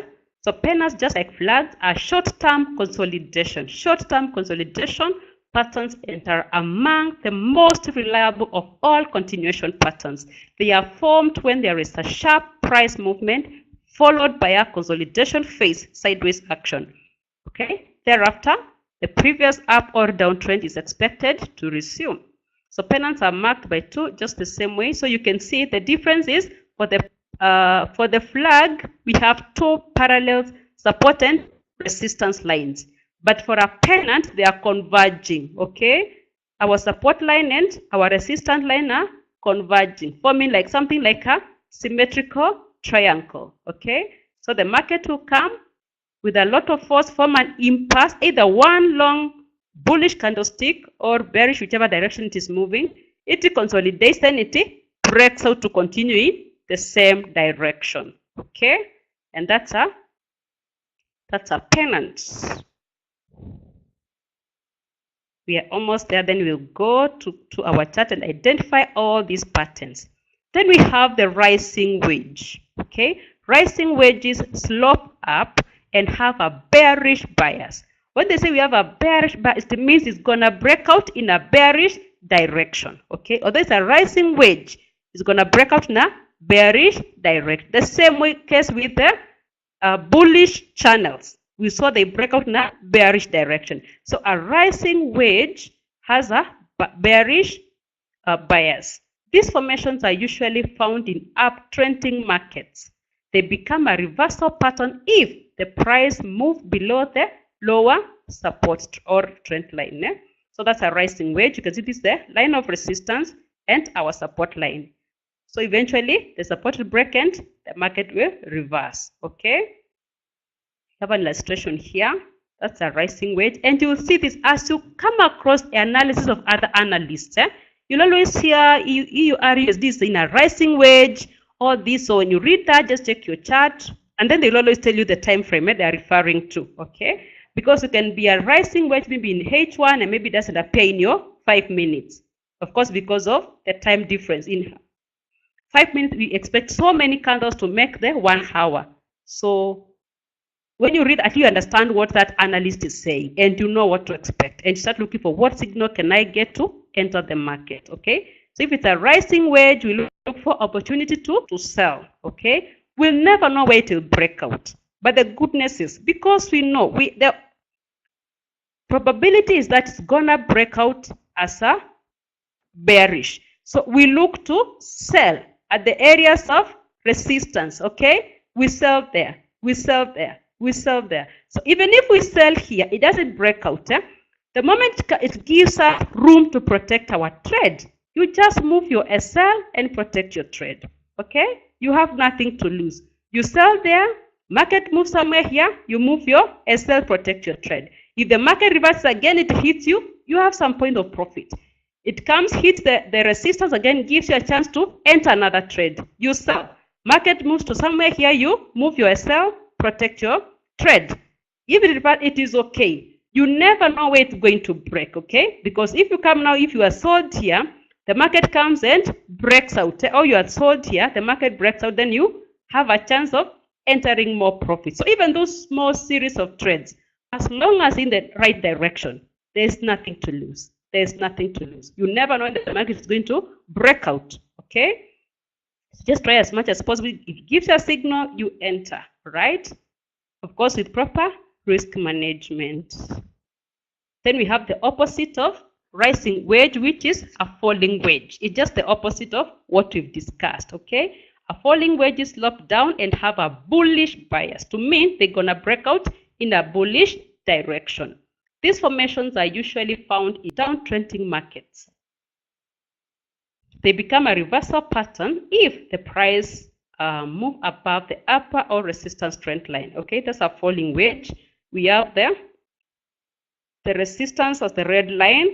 So pennants, just like flags, are short-term consolidation. Short-term consolidation patterns are among the most reliable of all continuation patterns. They are formed when there is a sharp price movement followed by a consolidation phase, sideways action. Okay, thereafter, the previous up or down trend is expected to resume. So pennants are marked by two, just the same way. So you can see the difference is for the flag, we have two parallel support and resistance lines. But for a pennant, they are converging, okay? Our support line and our resistance line are converging, forming like something like a symmetrical triangle, okay? So the market will come with a lot of force, form an impasse, either one long bullish candlestick or bearish, whichever direction it is moving. It consolidates, then it breaks out to continue in the same direction, okay? And that's a pennant. We are almost there. Then we'll go to our chart and identify all these patterns. Then we have the rising wedge. Okay, rising wedges slope up and have a bearish bias. When they say we have a bearish bias, it means it's gonna break out in a bearish direction. Okay, although it's a rising wedge, it's gonna break out in a bearish direction. The same way case with the bullish channels. We saw they break out in a bearish direction. So a rising wedge has a bearish bias. These formations are usually found in uptrending markets. They become a reversal pattern if the price moves below the lower support or trend line. So that's a rising wedge. You can see this is the line of resistance and our support line. So eventually the support will break and the market will reverse. Okay. I have an illustration here. That's a rising wedge. And you'll see this as you come across the analysis of other analysts. You'll always hear EURUSD is in a rising wedge or this. So when you read that, just check your chart. And then they'll always tell you the time frame they're referring to. Okay. Because it can be a rising wedge maybe in H1 and maybe it doesn't appear in your 5 minutes. Of course, because of the time difference. In 5 minutes, we expect so many candles to make the 1 hour. So when you read, at least you understand what that analyst is saying and you know what to expect. And you start looking for what signal can I get to enter the market. Okay. So if it's a rising wedge, we look for opportunity to sell. Okay. We'll never know where it will break out. But the goodness is, because we know the probability is that it's gonna break out as a bearish. So we look to sell at the areas of resistance. Okay, we sell there, we sell there, we sell there. So even if we sell here, it doesn't break out. The moment it gives us room to protect our trade, you just move your SL and protect your trade. Okay, you have nothing to lose. You sell there, market moves somewhere here, you move your SL, protect your trade. If the market reverses again, it hits you, you have some point of profit. It comes, hits the resistance again, gives you a chance to enter another trade. You sell. Market moves to somewhere here, you move your SL, protect your trade. If it reverses, it is okay. You never know where it's going to break, okay? Because if you come now, if you are sold here, the market comes and breaks out. Or you are sold here, the market breaks out, then you have a chance of entering more profit. So even those small series of trades, as long as in the right direction, there's nothing to lose. There's nothing to lose. You never know when the market is going to break out. Okay? So just try as much as possible. If it gives you a signal, you enter. Right? Of course, with proper risk management. Then we have the opposite of rising wedge, which is a falling wedge. It's just the opposite of what we've discussed. Okay? A falling wedge is sloped down and have a bullish bias to mean they're gonna break out in a bullish direction. These formations are usually found in downtrending markets. They become a reversal pattern if the price move above the upper or resistance trend line. Okay, that's a falling wedge. We have the resistance as the red line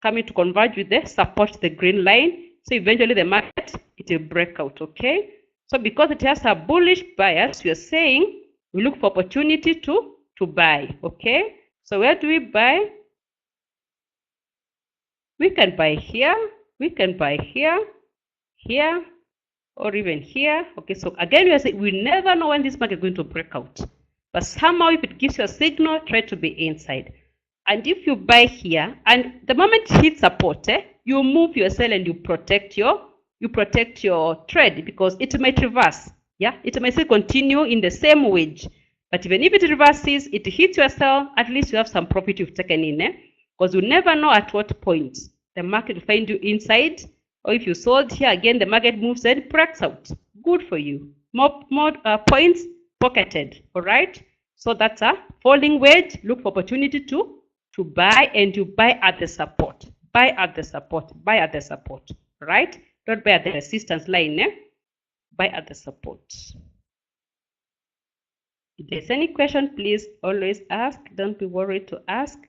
coming to converge with the support, the green line. So eventually the market, it will break out. Okay, so because it has a bullish bias, we are saying we look for opportunity to buy. Okay, so where do we buy? We can buy here, we can buy here, here, or even here. Okay, so again, we are saying we never know when this market is going to break out. But somehow, if it gives you a signal, try to be inside. And if you buy here, and the moment it hits support, you move your sell and you protect your trade, because it might reverse. Yeah, it might still continue in the same wedge. But even if it reverses, it hits your sell, at least you have some profit you've taken in. Because you never know at what point the market will find you inside, or if you sold here, again, the market moves and breaks out. Good for you. More points pocketed. All right. So that's a falling wedge. Look for opportunity to buy, and you buy at the support. Buy at the support. Buy at the support. Right? Don't buy at the resistance line. Buy at the support. If there's any question, please always ask. Don't be worried to ask.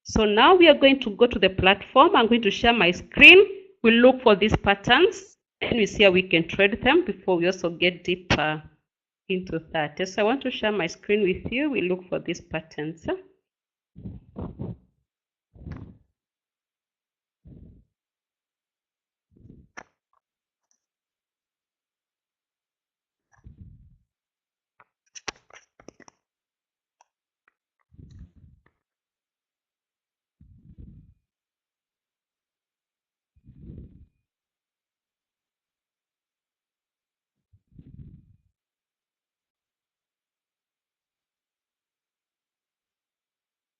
So now we are going to go to the platform. I'm going to share my screen. We'll look for these patterns and we see how we can trade them before we also get deeper into that. So I want to share my screen with you. We look for these patterns.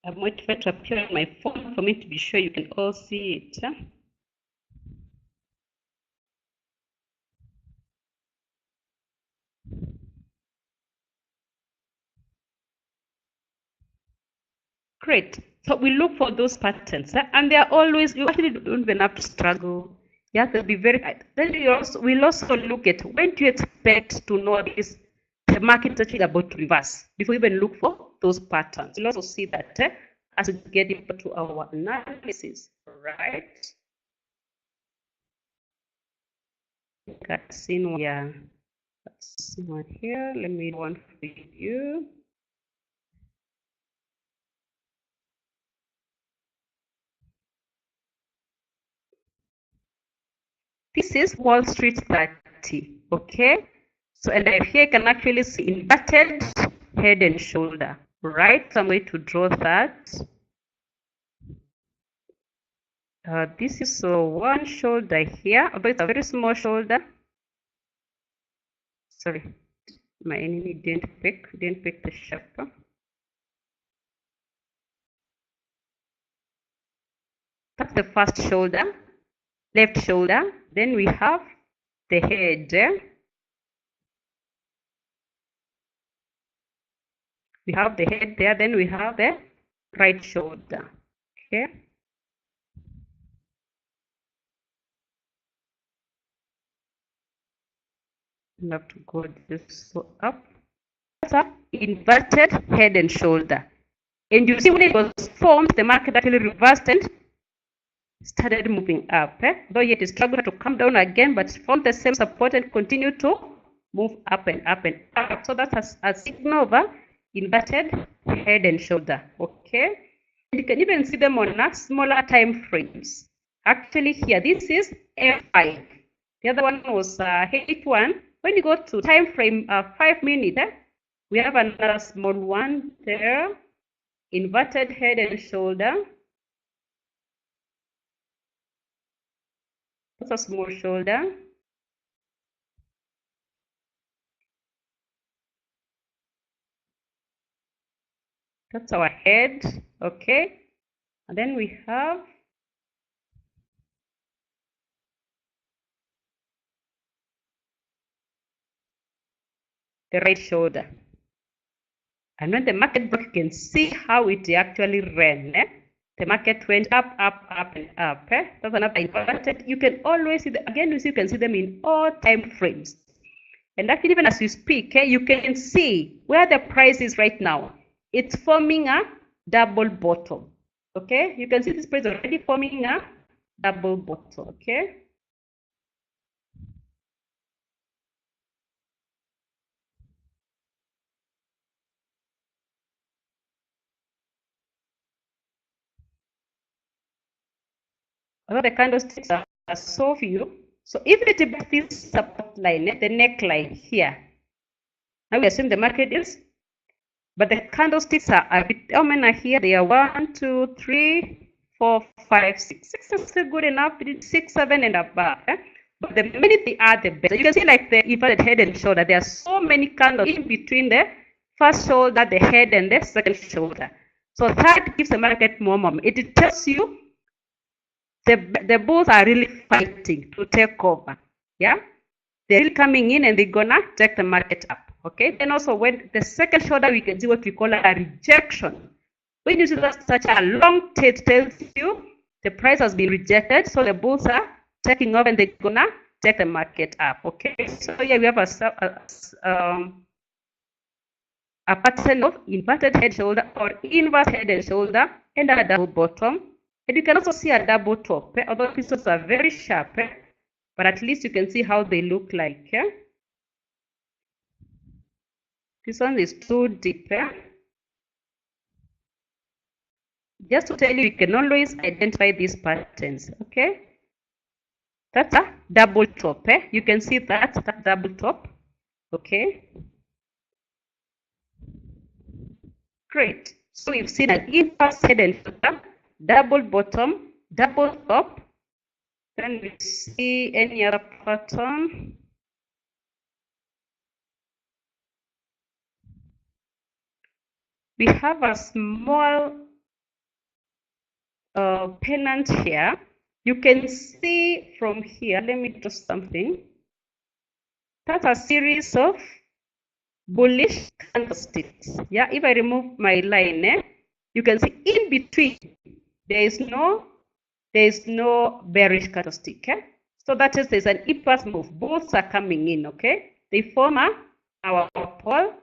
I'm waiting for it to appear on my phone for me to be sure you can all see it. Great. So we look for those patterns, and they are always, you actually don't even have to struggle. You have to be very, then we'll also look at when do you expect to know this, the market is actually about to reverse before you even look for those patterns. You'll also see that as we get into our analysis, right? Got seen one, yeah. Let's see one here. Let me do one for you. This is Wall Street 30, okay? So, and here you can actually see inverted head and shoulder, right? So I'm going to draw that. This is one shoulder here, although it's a very small shoulder. Sorry, my enemy didn't pick the shape. That's the first shoulder, left shoulder. Then we have the head. We have the head there. Then we have the right shoulder. Okay. I have to go this up. That's up, inverted head and shoulder. And you see when it was formed, the market actually reversed and started moving up. Though yet it struggled to come down again, but from the same support and continued to move up and up and up. So that's a signal of a inverted head and shoulder. Okay. And you can even see them on smaller time frames. Actually, here this is F5. The other one was H1. When you go to time frame 5 minutes, we have another small one there, inverted head and shoulder. That's a small shoulder. That's our head, okay. And then we have the right shoulder. And when the market broke, you can see how it actually ran. The market went up, up, up, and up. That's another inverted. You can always see them, again, you can see them in all time frames. And actually, even as we speak, you can see where the price is right now. It's forming a double bottom. Okay, you can see this price already forming a double bottom. Okay. Although the candlesticks are so few, so if it breaks this support line, the neckline here, now we assume the market is, but the candlesticks are a bit, how many are here? They are 1, 2, 3, 4, 5, 6. 6 is still good enough. 6, 7, and above. But the minute they are the better. You can see like the inverted head and shoulder. There are so many candles in between the first shoulder, the head, and the second shoulder. So that gives the market more momentum. It tells you the bulls are really fighting to take over. Yeah, they're really coming in and they're gonna take the market up. Okay, then also when the second shoulder, we can see what we call a rejection. When you see that such a long tail tells you the price has been rejected, so the bulls are taking over and they're gonna take the market up. Okay, so here we have a pattern of inverted head shoulder or inverse head and shoulder and a double bottom. And you can also see a double top, although these ones are very sharp, but at least you can see how they look like. This one is too deep. Just to tell you, you can always identify these patterns. Okay, that's a double top. You can see that double top. Okay, great. So we've seen an inverse head and shoulder, double bottom, double top. Then we see any other pattern. We have a small pennant here. You can see from here, let me do something. That's a series of bullish candlesticks. Yeah, if I remove my line, you can see in between there is no bearish candlestick. So that is, there's an inverse move. Both are coming in. Okay, they form our pole.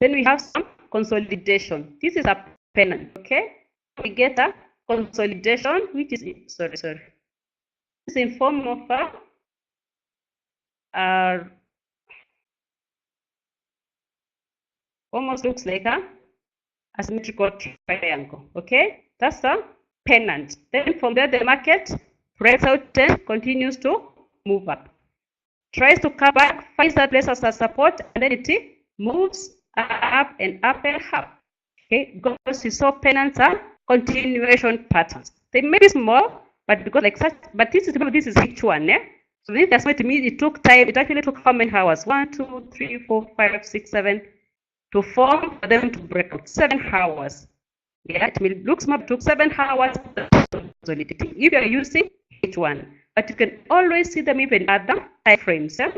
Then we have some consolidation. This is a pennant. Okay, we get a consolidation, which is it's in form of almost looks like a asymmetrical triangle. Okay, that's a pennant. Then from there the market breaks out and continues to move up, tries to come back, finds that place as a support, and then it moves up and up and up. Okay, because you saw pennants are continuation patterns. They may be small, but because like such, but this is H1, eh? So that's what it means. It took time. It actually took how many hours? 1, 2, 3, 4, 5, 6, 7 to form, for them to break out. 7 hours. Yeah, it looks small. It took 7 hours. If you are using H1, but you can always see them even in other time frames. Eh?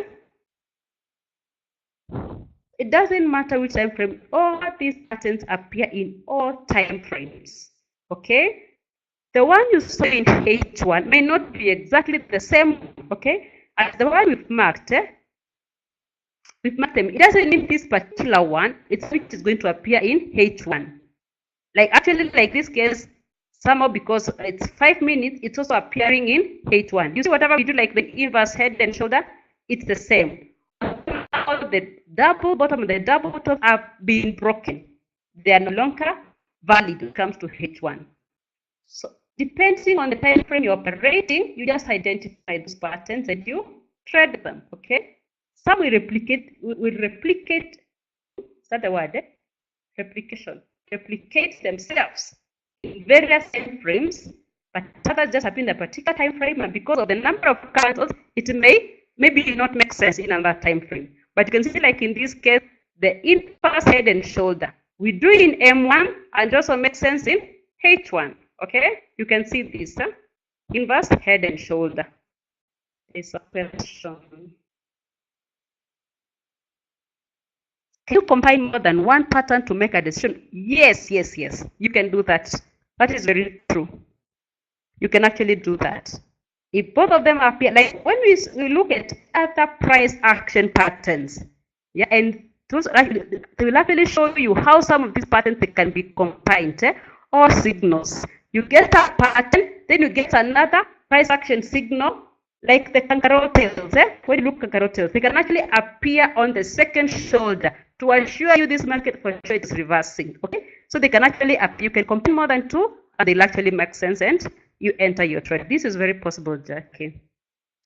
It doesn't matter which time frame. All these patterns appear in all time frames. Okay. The one you saw in H1 may not be exactly the same, okay, as the one we've marked. We've marked them. It doesn't mean this particular one, it's which is going to appear in H1. Like actually, like this case, somehow because it's 5 minutes, it's also appearing in H1. You see, whatever we do, like the inverse head and shoulder, it's the same. The double bottom and the double top are being broken. They are no longer valid when it comes to H1. So depending on the time frame you're operating, you just identify those patterns and you trade them. Okay. Some will replicate. Is that the word? Eh? Replication. Replicate themselves in various time frames, but others just appear in a particular time frame, and because of the number of candles, it may maybe not make sense in another time frame. But you can see, like in this case, the inverse head and shoulder. We do it in M1 and also makes sense in H1. Okay, you can see this inverse head and shoulder. Is a question. Can you combine more than one pattern to make a decision? Yes. You can do that. That is very true. You can actually do that. If both of them appear, like when we look at other price action patterns, yeah, and those actually, they will actually show you how some of these patterns they can be combined, or signals. You get a pattern, then you get another price action signal, like the kangaroo tails. When you look at kangaroo tails, they can actually appear on the second shoulder to assure you this market for sure is reversing. Okay, so they can actually appear. You can combine more than two, and they'll actually make sense, and you enter your trade. This is very possible, Jackie.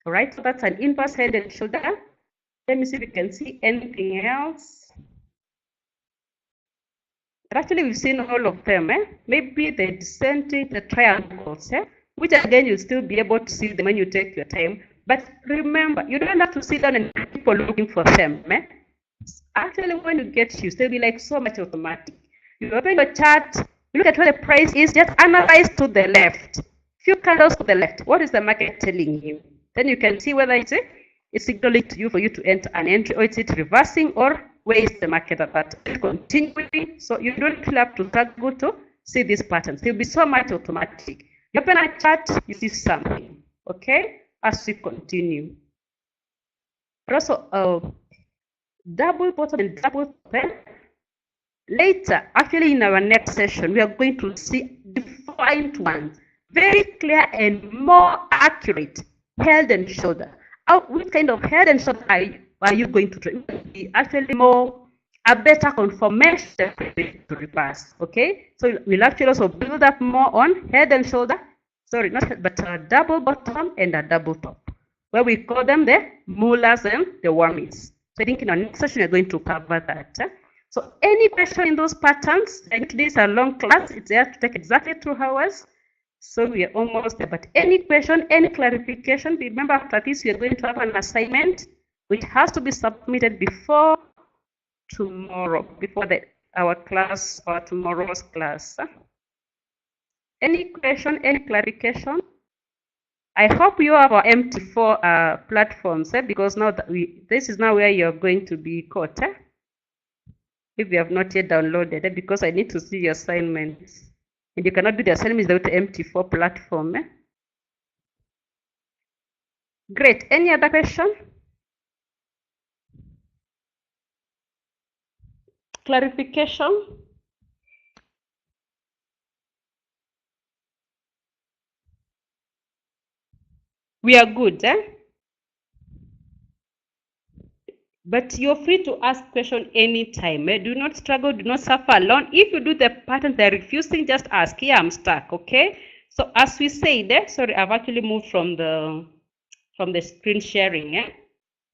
All right, so that's an inverse head and shoulder. Let me see if we can see anything else. Actually, we've seen all of them. Maybe the descending, the triangles, which again you'll still be able to see them when you take your time. But remember, you don't have to sit down and keep on looking for them. Actually, when you get used, they'll be like so much automatic. You open your chart, you look at where the price is, just analyze to the left. Few candles to the left. What is the market telling you? Then you can see whether it's signaling to you for you to enter an entry, or is it reversing, or where is the market at that continuing. So you don't have to struggle to see these patterns. They'll be so much automatic. You open a chart, you see something. Okay, as we continue. But also double bottom and double top. Later, actually in our next session, we are going to see defined ones, very clear and more accurate head and shoulder. Which kind of head and shoulder are you going to trade? Actually more a better confirmation to reverse. Okay, so we'll actually also build up more on head and shoulder. Sorry, not head, but a double bottom and a double top, where we call them the mullahs and the wormies. So I think in our next session we're going to cover that. So any question in those patterns? This is a long class. It's there to take exactly 2 hours. So we are almost there. But any question, any clarification, remember after this we are going to have an assignment which has to be submitted before tomorrow, before our class or tomorrow's class. Any question, any clarification? I hope you have our MT4 platforms, because now that this is now where you're going to be caught. if you have not yet downloaded, because I need to see your assignments. And you cannot do the assignments without the MT4 platform. Great. Any other question? Clarification? We are good, But you're free to ask question anytime. Do not struggle, do not suffer alone. If you do the pattern they're refusing, just ask. Yeah, I'm stuck, okay? So as we said, sorry, I've actually moved from the screen sharing,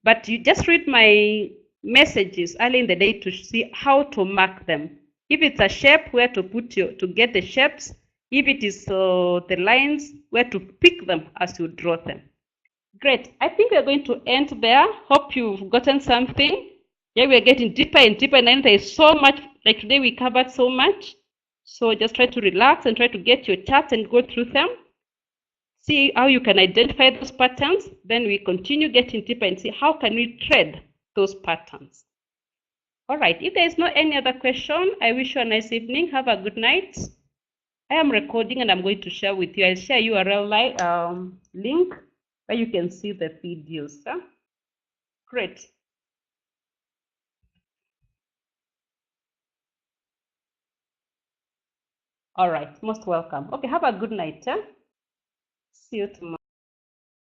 But you just read my messages early in the day to see how to mark them. If it's a shape, where to put to get the shapes. If it is the lines, where to pick them as you draw them. Great. I think we're going to end there. Hope you've gotten something. Yeah, we're getting deeper and deeper, and then there's so much. Like today, we covered so much. So just try to relax and try to get your charts and go through them. See how you can identify those patterns. Then we continue getting deeper and see how can we trade those patterns. All right. If there is no any other question, I wish you a nice evening. Have a good night. I am recording and I'm going to share with you. I'll share URL link where you can see the videos. Great. All right. Most welcome. Okay. Have a good night. See you tomorrow.